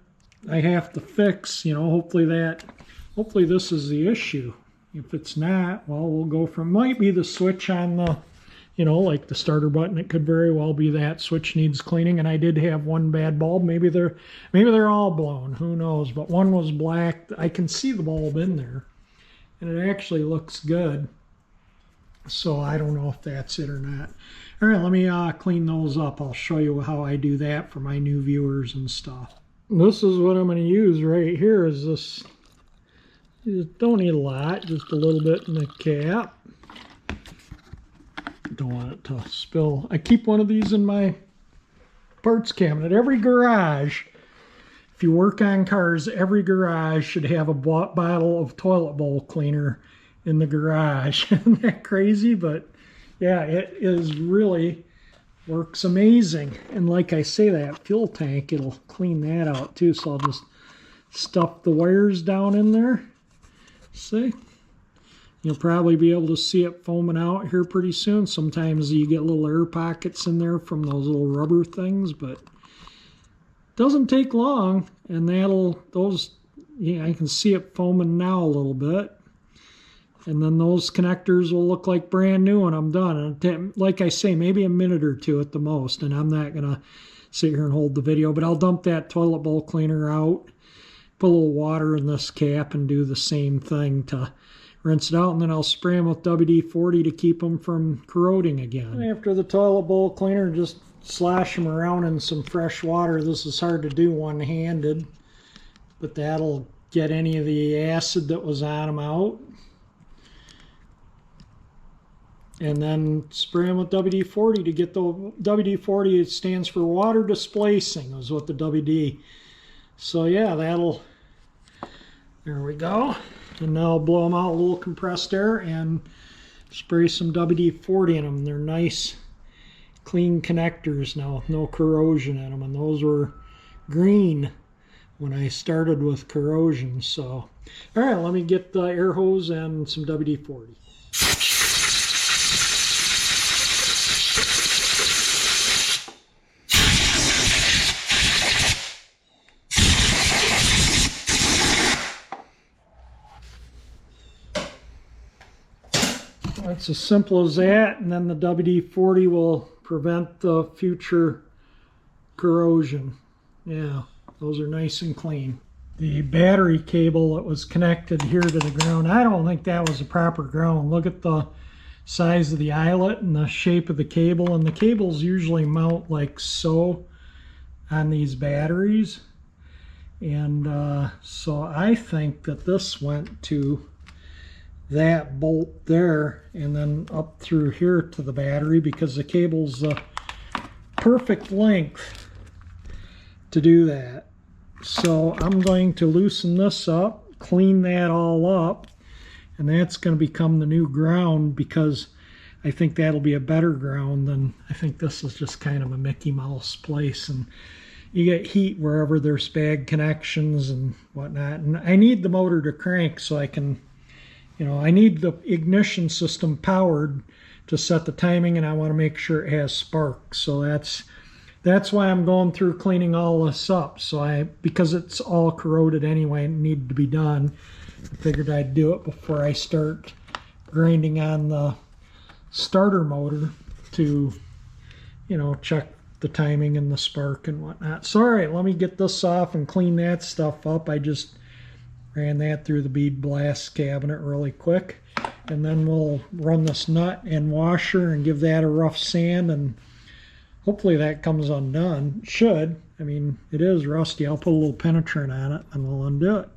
I have to fix. You know, hopefully this is the issue. If it's not, well, we'll go from, might be the switch on the, you know, like the starter button. It could very well be that switch needs cleaning. And I did have one bad bulb. Maybe they're all blown. Who knows? But one was black. I can see the bulb in there. And it actually looks good. So I don't know if that's it or not. All right, let me clean those up. I'll show you how I do that for my new viewers and stuff. This is what I'm going to use right here is this. You don't need a lot, just a little bit in the cap. Don't want it to spill. I keep one of these in my parts cabinet. Every garage, if you work on cars, every garage should have a bottle of toilet bowl cleaner in the garage. Isn't that crazy? But yeah, it is really works amazing. And like I say, that fuel tank, it'll clean that out too. So I'll just stuff the wires down in there. See? You'll probably be able to see it foaming out here pretty soon. Sometimes you get little air pockets in there from those little rubber things, but it doesn't take long. And yeah, I can see it foaming now a little bit. And then those connectors will look like brand new when I'm done. And like I say, maybe a minute or two at the most. And I'm not going to sit here and hold the video, but I'll dump that toilet bowl cleaner out, put a little water in this cap, and do the same thing to rinse it out. And then I'll spray them with WD-40 to keep them from corroding again. And after the toilet bowl cleaner, just slosh them around in some fresh water. This is hard to do one-handed, but that'll get any of the acid that was on them out. And then spray them with WD-40 to get the WD-40. It stands for water displacing, is what the WD. So yeah, there we go. And now I'll blow them out a little compressed air and spray some WD-40 in them. They're nice, clean connectors now, no corrosion in them. And those were green when I started with corrosion. So, all right, let me get the air hose and some WD-40. It's as simple as that, and then the WD-40 will prevent the future corrosion. Yeah, those are nice and clean. The battery cable that was connected here to the ground, I don't think that was a proper ground. Look at the size of the eyelet and the shape of the cable, and the cables usually mount like so on these batteries. And so I think that this went to that bolt there and then up through here to the battery, because the cable's the perfect length to do that. So I'm going to loosen this up, clean that all up, and that's going to become the new ground, because I think that'll be a better ground than, I think this is just kind of a Mickey Mouse place, and you get heat wherever there's bad connections and whatnot. And I need the motor to crank so I can, I need the ignition system powered to set the timing, and I want to make sure it has spark. So that's why I'm going through cleaning all this up. So because it's all corroded anyway and needed to be done, I figured I'd do it before I start grinding on the starter motor to, check the timing and the spark and whatnot. So all right, let me get this off and clean that stuff up. I just ran that through the bead blast cabinet really quick, and then we'll run this nut and washer and give that a rough sand, and hopefully that comes undone. It should. I mean, it is rusty. I'll put a little penetrant on it and we'll undo it.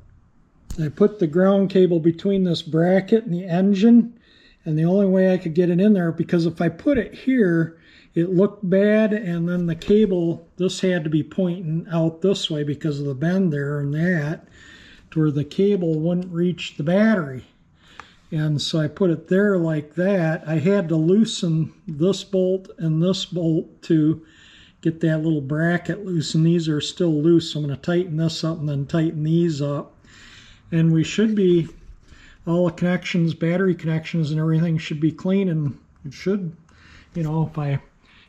I put the ground cable between this bracket and the engine, and the only way I could get it in there, because if I put it here, it looked bad, and then the cable, this had to be pointing out this way because of the bend there and that, to where the cable wouldn't reach the battery. And so I put it there like that. I had to loosen this bolt and this bolt to get that little bracket loose, and these are still loose. So I'm going to tighten this up and then tighten these up. And we should be, all the connections, battery connections and everything should be clean, and it should, if I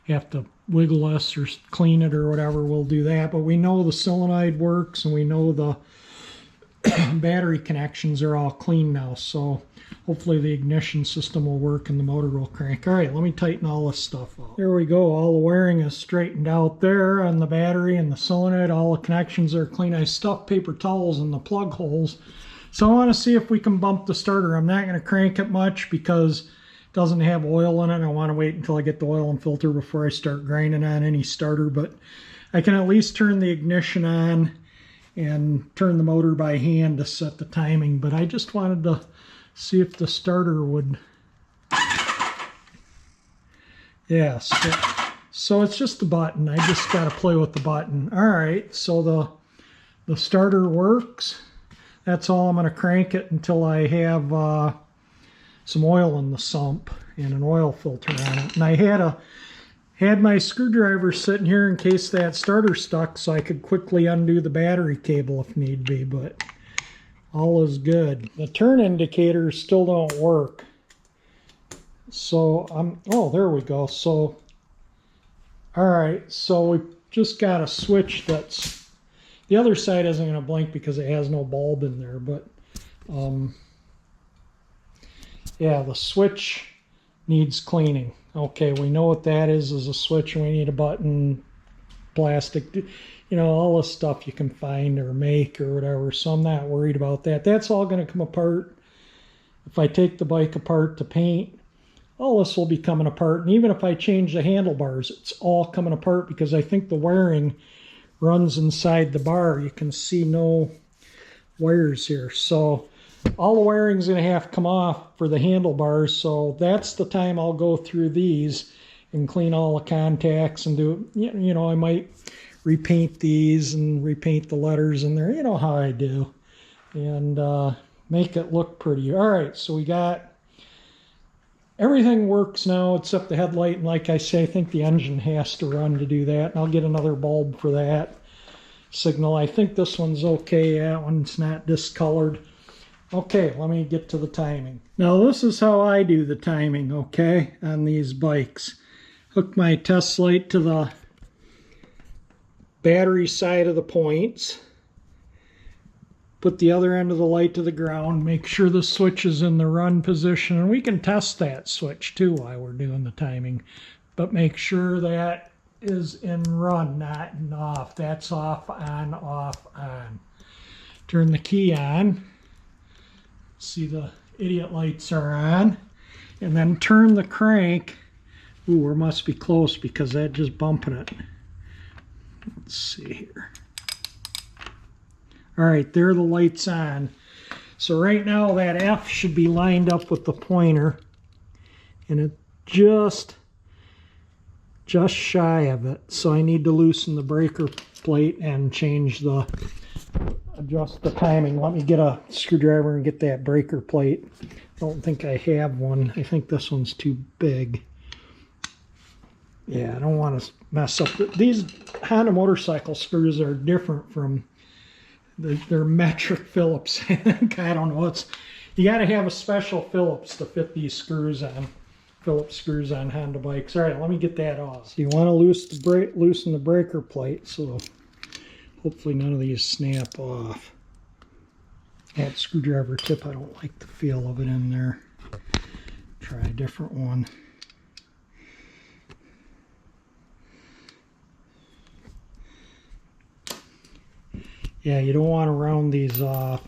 have to wiggle this or clean it or whatever, we'll do that. But we know the solenoid works, and we know the battery connections are all clean now, so hopefully the ignition system will work and the motor will crank. All right, let me tighten all this stuff out. There we go. All the wiring is straightened out there on the battery and the solenoid. All the connections are clean. I stuffed paper towels in the plug holes. So I want to see if we can bump the starter. I'm not going to crank it much because it doesn't have oil in it. I want to wait until I get the oil and filter before I start grinding on any starter, but I can at least turn the ignition on and turn the motor by hand to set the timing. But I just wanted to see if the starter would Yeah, so it's just the button. I just got to play with the button. All right, so the starter works. That's all. I'm going to crank it until I have some oil in the sump and an oil filter on it. And I had my screwdriver sitting here in case that starter stuck, so I could quickly undo the battery cable if need be, but all is good. The turn indicators still don't work. So oh, there we go. So, all right, so we just got a switch that's, the other side isn't going to blink because it has no bulb in there, but yeah, the switch needs cleaning. Okay, we know what that is a switch, and we need a button, plastic, you know, all the stuff you can find or make or whatever, so I'm not worried about that. That's all going to come apart. If I take the bike apart to paint, all this will be coming apart, and even if I change the handlebars, it's all coming apart because I think the wiring runs inside the bar. You can see no wires here, so all the wiring's going to have to come off for the handlebars, so that's the time I'll go through these and clean all the contacts and do, you know, I might repaint these and repaint the letters in there, you know how I do, and make it look pretty. All right, so we got, everything works now except the headlight, and like I say, I think the engine has to run to do that, and I'll get another bulb for that signal. I think this one's okay, that one's not discolored. Okay, let me get to the timing. Now this is how I do the timing, okay, on these bikes. Hook my test light to the battery side of the points. Put the other end of the light to the ground. Make sure the switch is in the run position. And we can test that switch too while we're doing the timing. But make sure that is in run, not in off. That's off, on, off, on. Turn the key on. See, the idiot lights are on. And then turn the crank. Ooh, we must be close because that just bumping it. Let's see here. All right, there are the lights on. So right now that F should be lined up with the pointer. And it just shy of it. So I need to loosen the breaker plate and adjust the timing. Let me get a screwdriver and get that breaker plate. I don't think I have one. I think this one's too big. Yeah, I don't want to mess up. These Honda motorcycle screws are different from, they're metric Phillips. I think, I don't know. You got to have a special Phillips to fit these screws on. Phillips screws on Honda bikes. All right, let me get that off. So you want to loosen the breaker plate, so hopefully none of these snap off. That screwdriver tip, I don't like the feel of it in there. Try a different one. Yeah, you don't want to round these off.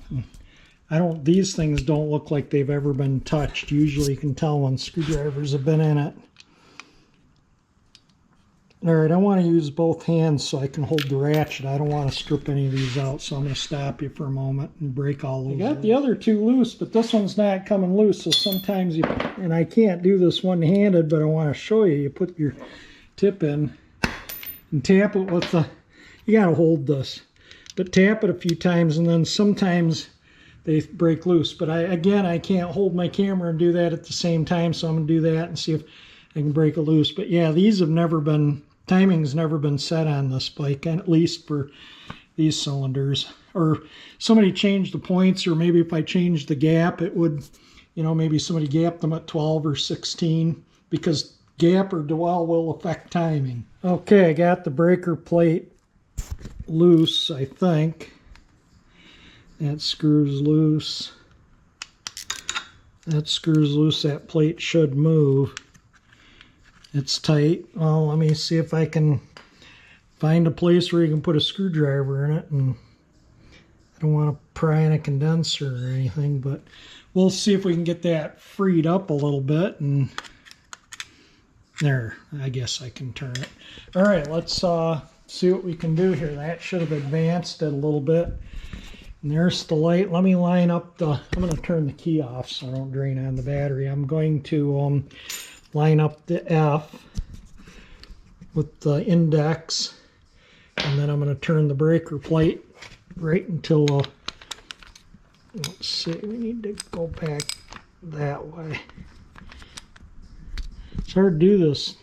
These things don't look like they've ever been touched. Usually you can tell when screwdrivers have been in it. All right, I want to use both hands so I can hold the ratchet. I don't want to strip any of these out, so I'm going to stop you for a moment and break all those. I got the other two loose, but this one's not coming loose, so sometimes and I can't do this one-handed, but I want to show you. You put your tip in and tap it with you got to hold this. But tap it a few times, and then sometimes they break loose. But again, I can't hold my camera and do that at the same time, so I'm going to do that and see if I can break it loose. But yeah, timing's never been set on this bike, at least for these cylinders. Or somebody changed the points, or maybe if I changed the gap, it would, maybe somebody gapped them at 12 or 16, because gap or dwell will affect timing. Okay, I got the breaker plate loose, I think. That screws loose. That screws loose. That plate should move. It's tight. Well, let me see if I can find a place where you can put a screwdriver in it. And I don't want to pry in a condenser or anything, but we'll see if we can get that freed up a little bit. And there, I guess I can turn it. All right, let's see what we can do here. That should have advanced it a little bit. And there's the light. Let me line up I'm going to turn the key off so I don't drain on the battery. I'm going to line up the F. with the index, and then I'm going to turn the breaker plate right until, let's see, we need to go back that way. It's hard to do this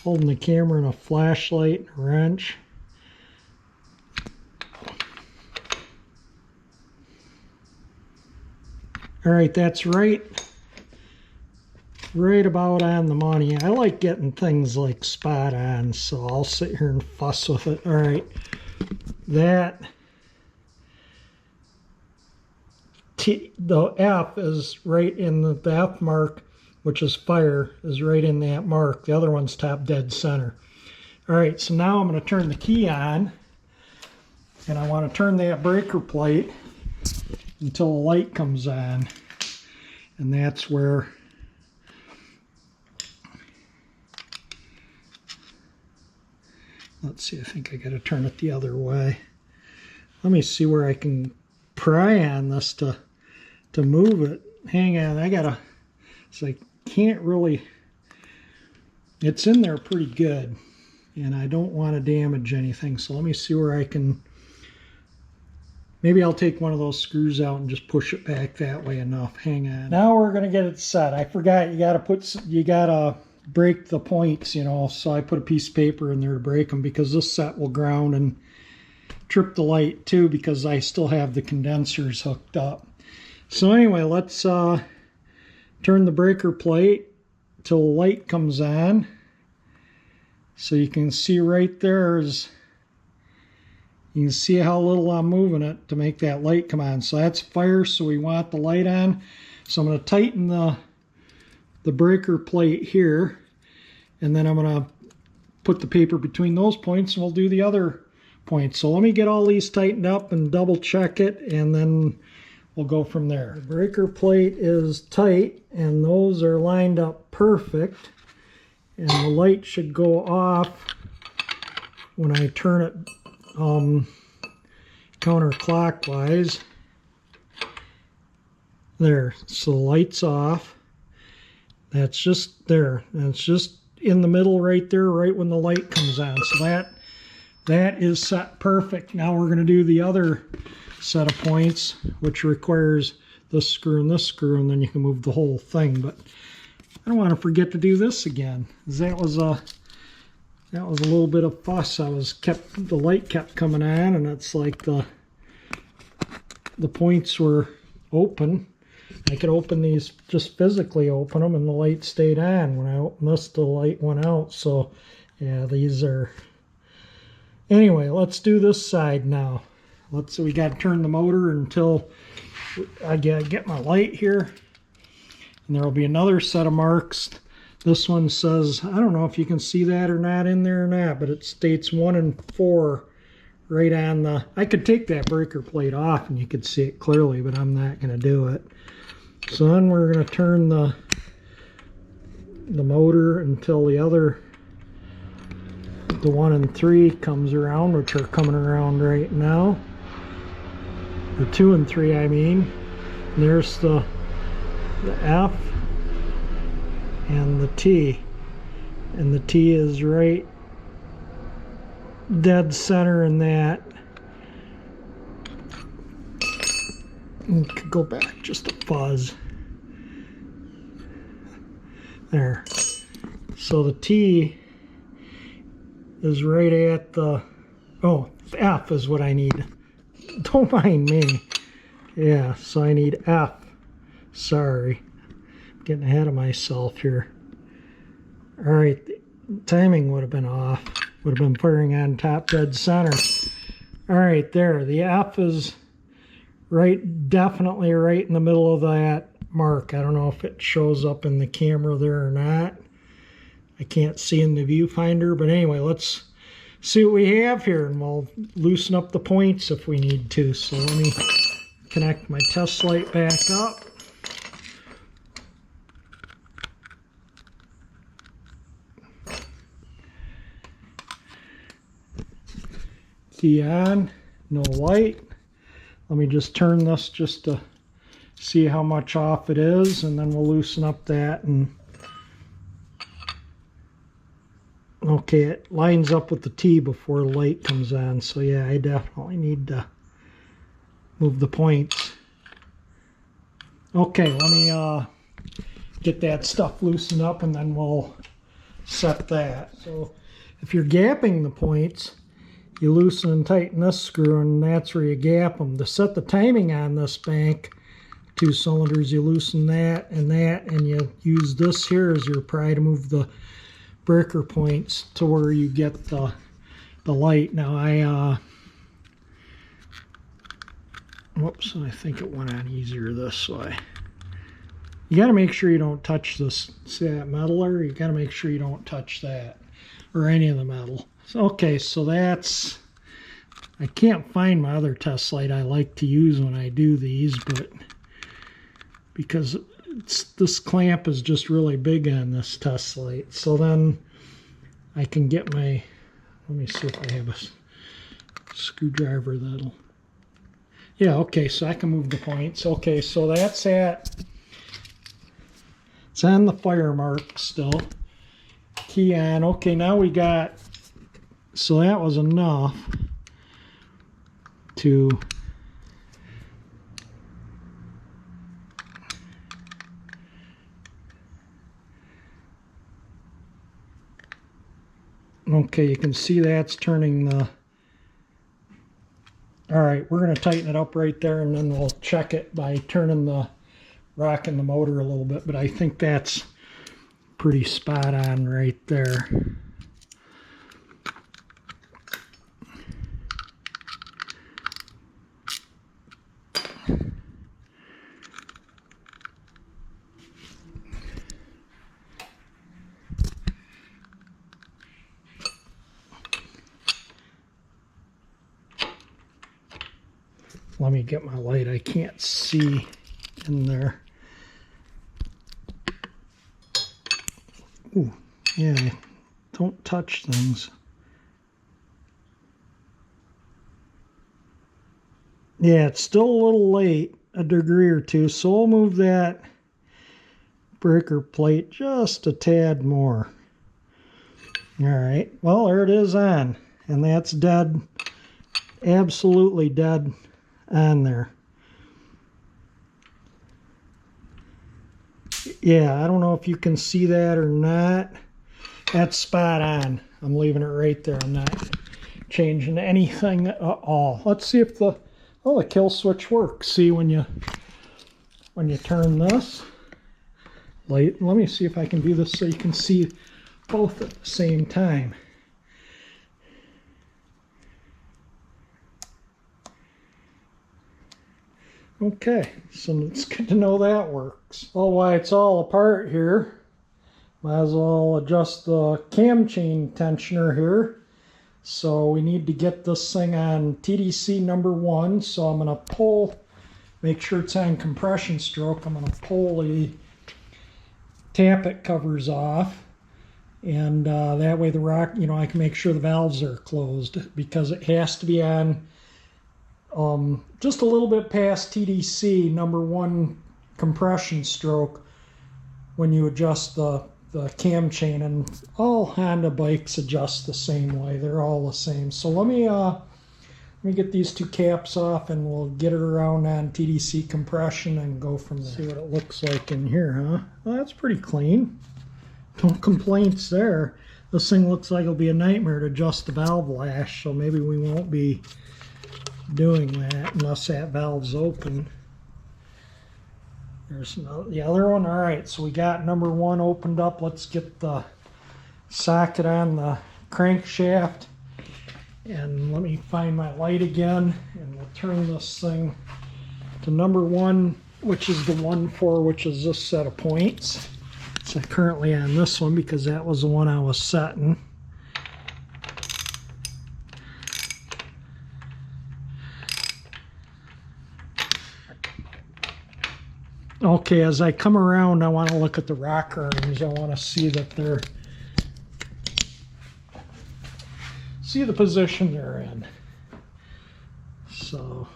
holding the camera and a flashlight and a wrench. All right, that's right about on the money. I like getting things like spot on, so I'll sit here and fuss with it. All right, the F is right in the F mark, which is fire, is right in that mark. The other one's top dead center. All right, so now I'm going to turn the key on, and I want to turn that breaker plate until the light comes on, and that's where let's see, I think I got to turn it the other way. Let me see where I can pry on this to move it. Hang on, it's like can't really, it's in there pretty good, and I don't want to damage anything, so let me see where I can. Maybe I'll take one of those screws out and just push it back that way enough. Hang on. Now we're going to get it set. I forgot you got to break the points, you know, so I put a piece of paper in there to break them, because this set will ground and trip the light too, because I still have the condensers hooked up. So anyway, let's turn the breaker plate till the light comes on. So you can see right there is, you can see how little I'm moving it to make that light come on. So that's fire, so we want the light on. So I'm going to tighten the breaker plate here, and then I'm going to put the paper between those points, and we'll do the other points. So let me get all these tightened up and double check it, and then we'll go from there. The breaker plate is tight, and those are lined up perfect, and the light should go off when I turn it counterclockwise. There, so the light's off. That's just there. That's just in the middle right there, right when the light comes on. So that is set perfect. Now we're going to do the other set of points, which requires this screw, and then you can move the whole thing. But I don't want to forget to do this again, because that was a little bit of fuss. The light kept coming on, and it's like the points were open. I could open these, just physically open them, and the light stayed on. When I opened this, the light went out. So yeah, these are, anyway, let's do this side now. We got to turn the motor until I get my light here, and there will be another set of marks. This one says, I don't know if you can see that or not in there or not, but it states 1 and 4 right on the, I could take that breaker plate off and you could see it clearly, but I'm not going to do it. So then we're going to turn the motor until the 1 and 3 comes around, which are coming around right now. The 2 and 3, I mean. And there's the F and the T, and the T is right dead center in that. And could go back just a fuzz there. So the T is right at the, oh, F is what I need. Don't mind me. Yeah, so I need F. Sorry, I'm getting ahead of myself here. All right, timing would have been off. Would have been firing on top dead center. All right, there. The F is right, definitely right in the middle of that mark. I don't know if it shows up in the camera there or not. I can't see in the viewfinder, but anyway, let's see what we have here, and we'll loosen up the points if we need to. So let me connect my test light back up. Key on, no light. Let me just turn this just to see how much off it is, and then we'll loosen up that, and Okay, it lines up with the T before the light comes on. So yeah, I definitely need to move the points. Okay, let me get that stuff loosened up and then we'll set that. So if you're gapping the points, you loosen and tighten this screw and that's where you gap them. To set the timing on this bank, 2 cylinders, you loosen that and you use this here as your pry to move the breaker points to where you get the light. Now whoops, I think it went on easier this way. You got to make sure you don't touch this. See that metal there? You got to make sure you don't touch that or any of the metal. So, okay, so that's, I can't find my other test light I like to use when I do these, but because this clamp is just really big on this test light. So then I can get my, let me see if I have a screwdriver that'll, yeah, okay, so I can move the points. Okay, so that's it's on the fire mark still. Key on. Okay, now we got, so that was enough to okay, you can see that's turning the, all right, we're going to tighten it up right there and then we'll check it by rocking the motor a little bit, but I think that's pretty spot on right there. Let me get my light. I can't see in there. Ooh, yeah, don't touch things. Yeah, it's still a little late, a degree or two, so we'll move that breaker plate just a tad more. All right, well, there it is on, and that's dead, absolutely dead on there. Yeah, I don't know if you can see that or not. That's spot on. I'm leaving it right there. I'm not changing anything at all. Let's see if the kill switch works. See when you turn this light. Let me see if I can do this so you can see both at the same time. Okay, so it's good to know that works. Well, while it's all apart here, might as well adjust the cam chain tensioner here. So we need to get this thing on TDC number 1. So I'm going to pull, make sure it's on compression stroke. I'm going to pull the tappet covers off. And that way the rock, I can make sure the valves are closed because it has to be on just a little bit past TDC number 1 compression stroke when you adjust the cam chain, and all Honda bikes adjust the same way. They're all the same. So let me get these 2 caps off and we'll get it around on TDC compression and go from there. See what it looks like in here, huh? Well, that's pretty clean. No complaints there. This thing looks like it'll be a nightmare to adjust the valve lash, so maybe we won't be doing that unless that valve's open. There's the other one. All right, so we got number 1 opened up. Let's get the socket on the crankshaft, and let me find my light again, and we'll turn this thing to number 1, which is the 1-4, which is this set of points. So currently on this one because that was the one I was setting. Okay, as I come around, I want to look at the rock earnings. I want to see that they're, see the position they're in. So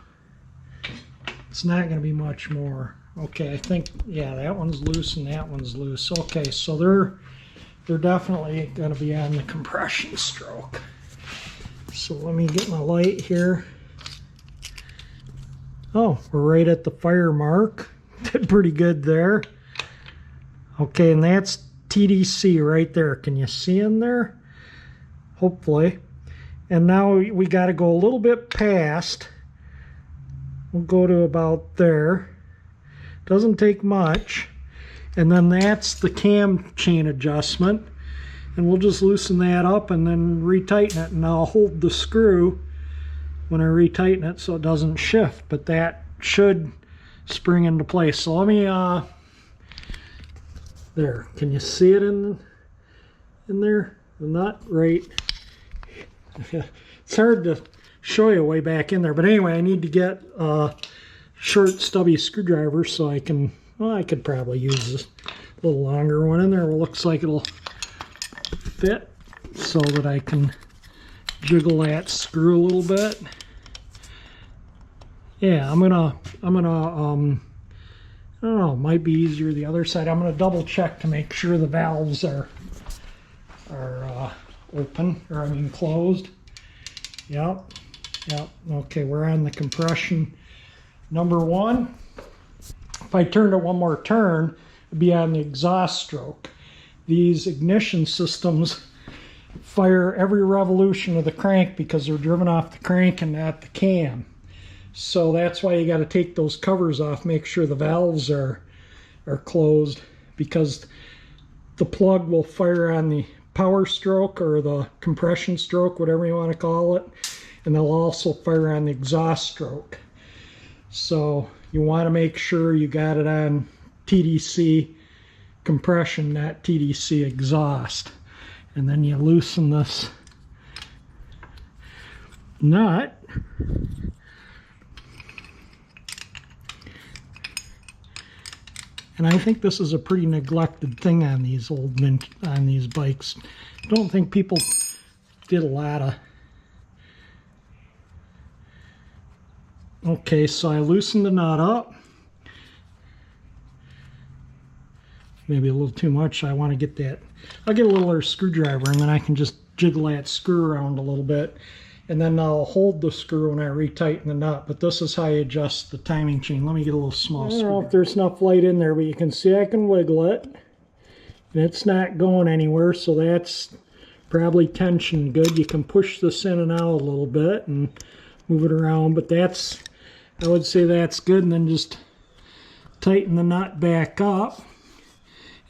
it's not going to be much more. Okay, I think, yeah, that one's loose and that one's loose. Okay, so they're they're definitely going to be on the compression stroke. So let me get my light here. Oh, we're right at the fire mark. Did pretty good there. Okay, and that's TDC right there. Can you see in there? Hopefully. And now we got to go a little bit past. We'll go to about there. Doesn't take much. And then that's the cam chain adjustment. And we'll just loosen that up and then retighten it. And I'll hold the screw when I retighten it so it doesn't shift. But that should spring into place. So let me, there. Can you see it in there? The nut right. It's hard to show you way back in there. But anyway, I need to get a short stubby screwdriver so I can, well, I could probably use this little longer one in there. It looks like it'll fit so that I can jiggle that screw a little bit. Yeah, I'm gonna I don't know, it might be easier the other side. I'm gonna double check to make sure the valves are open, or I mean closed. Yep. Okay, we're on the compression number 1. If I turned it one more turn, it'd be on the exhaust stroke. These ignition systems fire every revolution of the crank because they're driven off the crank and not the cam. So that's why you got to take those covers off, make sure the valves are closed, because the plug will fire on the power stroke or the compression stroke, whatever you want to call it, and they'll also fire on the exhaust stroke. So you want to make sure you got it on TDC compression, not TDC exhaust. And then you loosen this nut. And I think this is a pretty neglected thing on these on these bikes. I don't think people did a lot of. Okay, so I loosened the nut up. Maybe a little too much. I want to get that. I'll get a little screwdriver and then I can just jiggle that screw around a little bit. And then I'll hold the screw when I retighten the nut. But this is how you adjust the timing chain. Let me get a little small screw. I don't know if there's enough light in there, but you can see I can wiggle it. And it's not going anywhere, so that's probably tension good. You can push this in and out a little bit and move it around. But that's, I would say that's good. And then just tighten the nut back up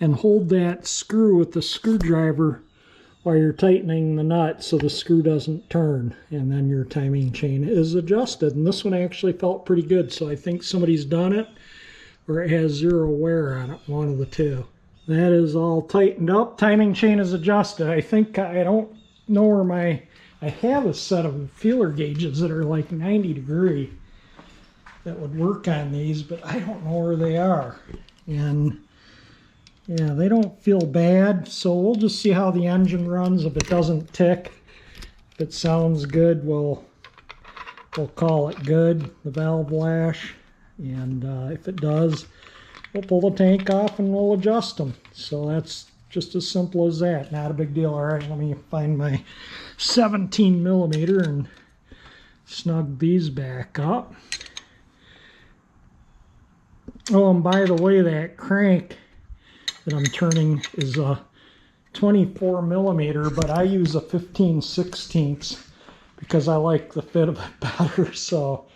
and hold that screw with the screwdriver while you're tightening the nut so the screw doesn't turn, and then your timing chain is adjusted. And this one actually felt pretty good, so I think somebody's done it or it has zero wear on it, one of the two. That is all tightened up. Timing chain is adjusted. I think, I don't know where I have a set of feeler gauges that are like 90 degree that would work on these, but I don't know where they are. And yeah, they don't feel bad, so we'll just see how the engine runs. If it doesn't tick, if it sounds good, we'll call it good, the valve lash. And if it does, we'll pull the tank off and we'll adjust them. So that's just as simple as that. Not a big deal. All right, let me find my 17 millimeter and snug these back up. Oh, and by the way, that crank that I'm turning is a 24 millimeter, but I use a 15/16 because I like the fit of it better. So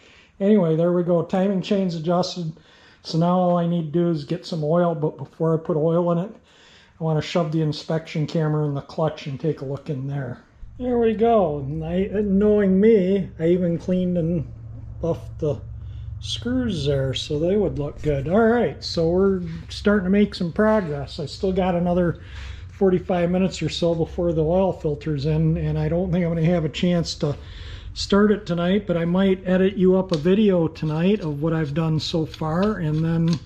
anyway, there we go. Timing chain's adjusted. So now all I need to do is get some oil, but before I put oil in it, I want to shove the inspection camera in the clutch and take a look in there. There we go. And knowing me, I even cleaned and buffed the screws there so they would look good. All right, so we're starting to make some progress. I still got another 45 minutes or so before the oil filter's in, and I don't think I'm going to have a chance to start it tonight, but I might edit you up a video tonight of what I've done so far, and then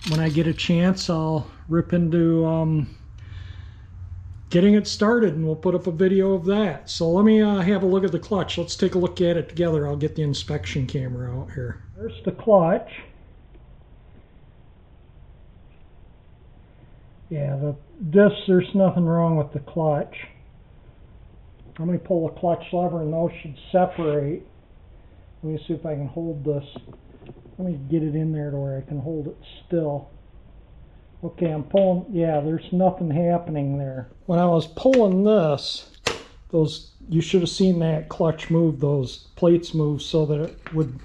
when I get a chance I'll rip into getting it started, and we'll put up a video of that. So let me have a look at the clutch. Let's take a look at it together. I'll get the inspection camera out here. There's the clutch. Yeah, there's nothing wrong with the clutch. Let me pull the clutch lever and those should separate. Let me see if I can hold this. Let me get it in there to where I can hold it still. Okay, I'm pulling. Yeah, there's nothing happening there. When I was pulling this, you should have seen that clutch move, those plates move so that it would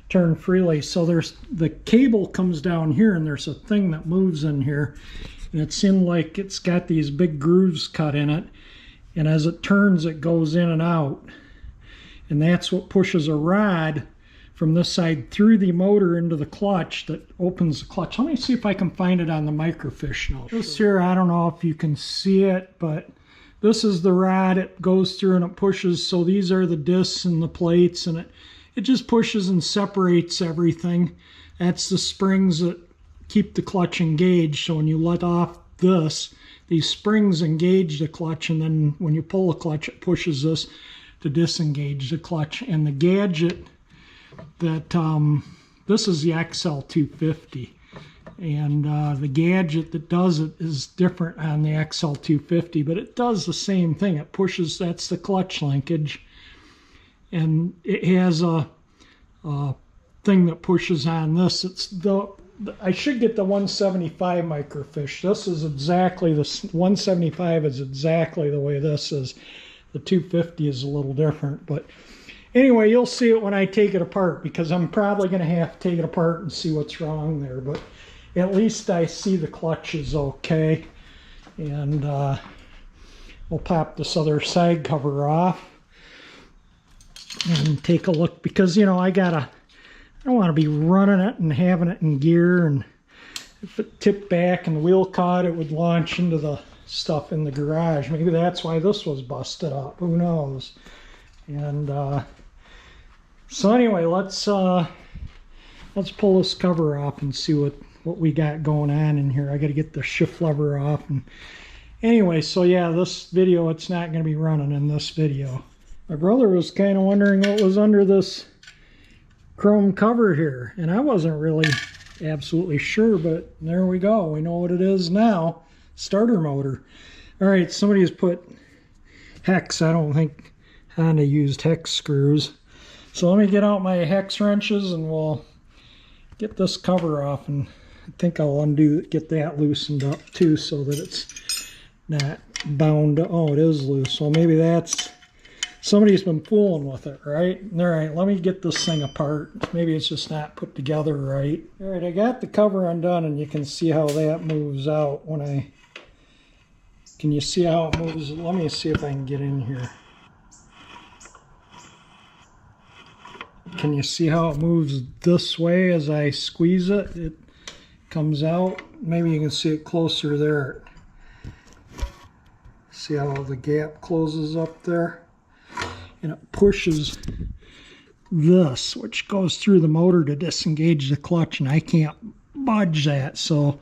turn freely. So the cable comes down here and there's a thing that moves in here. And it's it's got these big grooves cut in it. And as it turns, it goes in and out. And that's what pushes a rod from this side through the motor into the clutch that opens the clutch. Let me see if I can find it on the microfiche now. This here, I don't know if you can see it, but this is the rod it goes through and it pushes. So these are the discs and the plates, and it just pushes and separates everything. That's the springs that keep the clutch engaged. So when you let off these springs engage the clutch, and then when you pull the clutch, it pushes this to disengage the clutch. And the gadget that this is the XL250, and the gadget that does it is different on the XL250, but it does the same thing. It pushes, that's the clutch linkage, and it has a thing that pushes on this. I should get the 175 microfiche. This is exactly, the 175 is exactly the way this is. The 250 is a little different, but anyway, you'll see it when I take it apart, because I'm probably going to have to take it apart and see what's wrong there, but at least I see the clutch is okay. And we'll pop this other side cover off and take a look, because I don't want to be running it and having it in gear, and if it tipped back and the wheel caught, it would launch into the stuff in the garage. Maybe that's why this was busted up, who knows. And so anyway, let's pull this cover off and see what we got going on in here. I got to get the shift lever off. And anyway, so yeah, this video, it's not going to be running in this video. My brother was kind of wondering what was under this chrome cover here, and I wasn't really absolutely sure, but there we go. We know what it is now. Starter motor. All right, somebody has put hex. I don't think Honda used hex screws. So let me get out my hex wrenches and we'll get this cover off, and I think I'll get that loosened up too, so that it's not bound. Oh, it is loose. Well, maybe somebody's been fooling with it, right? All right, let me get this thing apart. Maybe it's just not put together right. All right, I got the cover undone, and you can see how that moves out can you see how it moves? Let me see if I can get in here. Can you see how it moves this way as I squeeze it? It comes out. Maybe you can see it closer there. See how the gap closes up there? And it pushes this, which goes through the motor to disengage the clutch, and I can't budge that. So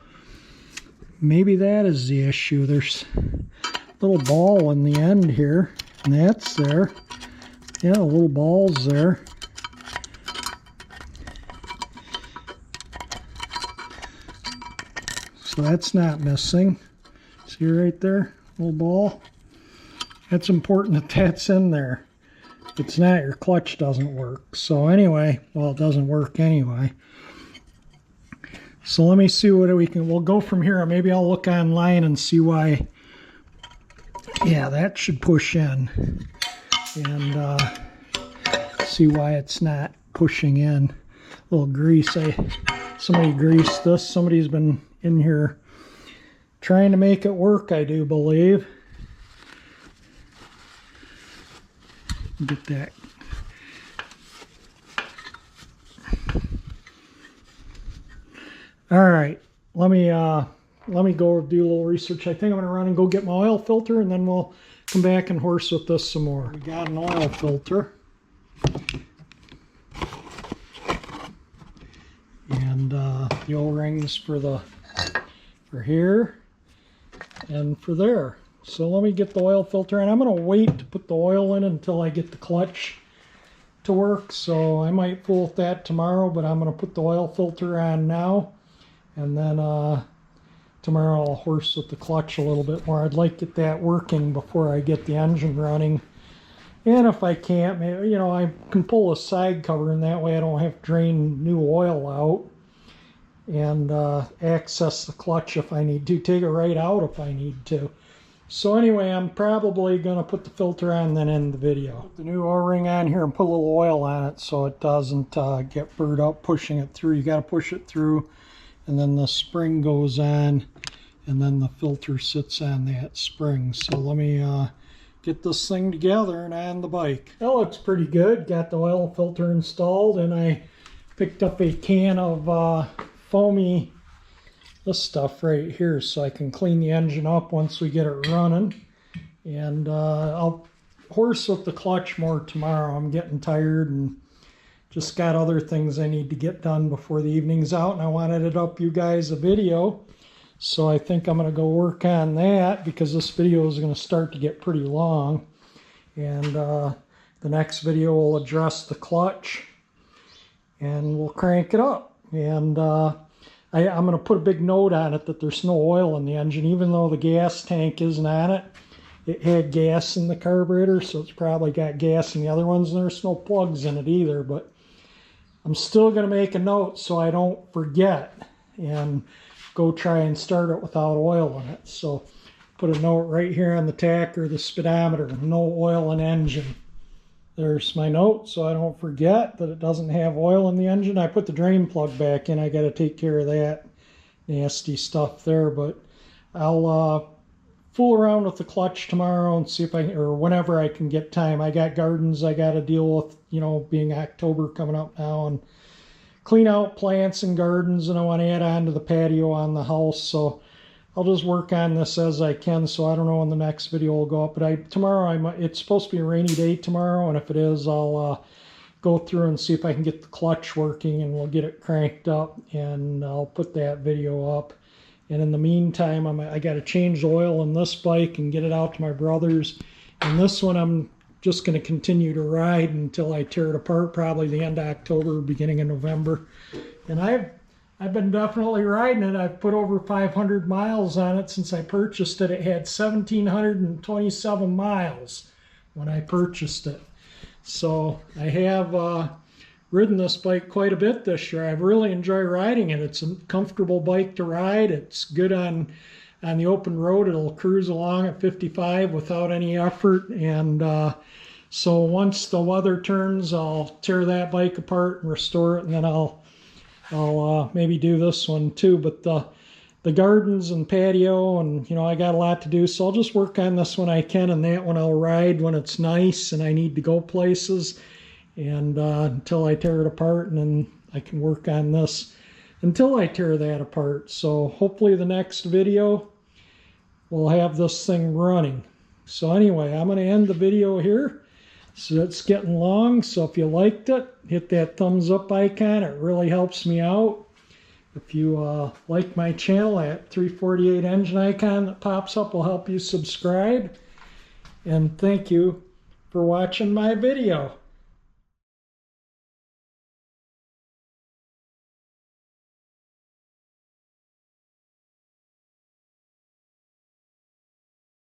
maybe that is the issue. There's a little ball in the end here, and that's there. Yeah, a little ball's there. So that's not missing. See right there, little ball. That's important that that's in there. If it's not, your clutch doesn't work. So anyway, well, it doesn't work anyway. So let me see what we'll go from here. Maybe I'll look online and see why. Yeah, that should push in. And see why it's not pushing in. A little grease. Somebody greased this. Somebody's been in here trying to make it work, I do believe. Get that. All right, let me go do a little research. I think I'm gonna run and go get my oil filter, and then we'll come back and horse with this some more. We got an oil filter, and the O-rings for here and for there. So let me get the oil filter, and I'm going to wait to put the oil in until I get the clutch to work. So I might fool with that tomorrow, but I'm going to put the oil filter on now, and then tomorrow I'll horse with the clutch a little bit more. I'd like to get that working before I get the engine running. And if I can't, maybe, you know, I can pull a side cover, and that way I don't have to drain new oil out and access the clutch if I need to, take it right out if I need to. So anyway, I'm probably going to put the filter on and then end the video. Put the new O-ring on here and put a little oil on it so it doesn't get burred up pushing it through. You got to push it through, and then the spring goes on, and then the filter sits on that spring. So let me get this thing together and on the bike. That looks pretty good. Got the oil filter installed, and I picked up a can of foamy, this stuff right here, so I can clean the engine up once we get it running. And I'll horse with the clutch more tomorrow. I'm getting tired and just got other things I need to get done before the evening's out, and I wanted to up you guys a video. So I think I'm going to go work on that, because this video is going to start to get pretty long. And the next video will address the clutch, and we'll crank it up. And I'm going to put a big note on it that there's no oil in the engine. Even though the gas tank isn't on it, it had gas in the carburetor, so it's probably got gas in the other ones, and there's no plugs in it either. But I'm still going to make a note so I don't forget and go try and start it without oil in it. So put a note right here on the tacker, the speedometer, no oil in engine. There's my note so I don't forget that it doesn't have oil in the engine. I put the drain plug back in. I got to take care of that nasty stuff there, but I'll fool around with the clutch tomorrow and see if I, or whenever I can get time. I got gardens I got to deal with, you know, being October coming up now, and clean out plants and gardens, and I want to add on to the patio on the house. So I'll just work on this as I can. So I don't know when the next video will go up, but tomorrow it's supposed to be a rainy day tomorrow, and if it is, I'll go through and see if I can get the clutch working, and we'll get it cranked up, and I'll put that video up. And in the meantime, I got to change the oil in this bike and get it out to my brother's. And this one I'm just going to continue to ride until I tear it apart, probably the end of October, beginning of November. And I've been definitely riding it. I've put over 500 miles on it since I purchased it. It had 1,727 miles when I purchased it. So I have ridden this bike quite a bit this year. I've really enjoyed riding it. It's a comfortable bike to ride. It's good on the open road. It'll cruise along at 55 without any effort. And so once the weather turns, I'll tear that bike apart and restore it, and then I'll maybe do this one too. But the gardens and patio, and you know, I got a lot to do, so I'll just work on this one I can, and that one I'll ride when it's nice and I need to go places, and until I tear it apart, and then I can work on this until I tear that apart. So hopefully the next video we'll have this thing running. So anyway, I'm going to end the video here. So it's getting long, so if you liked it, hit that thumbs up icon. It really helps me out. If you like my channel, that 348 engine icon that pops up will help you subscribe. And thank you for watching my video.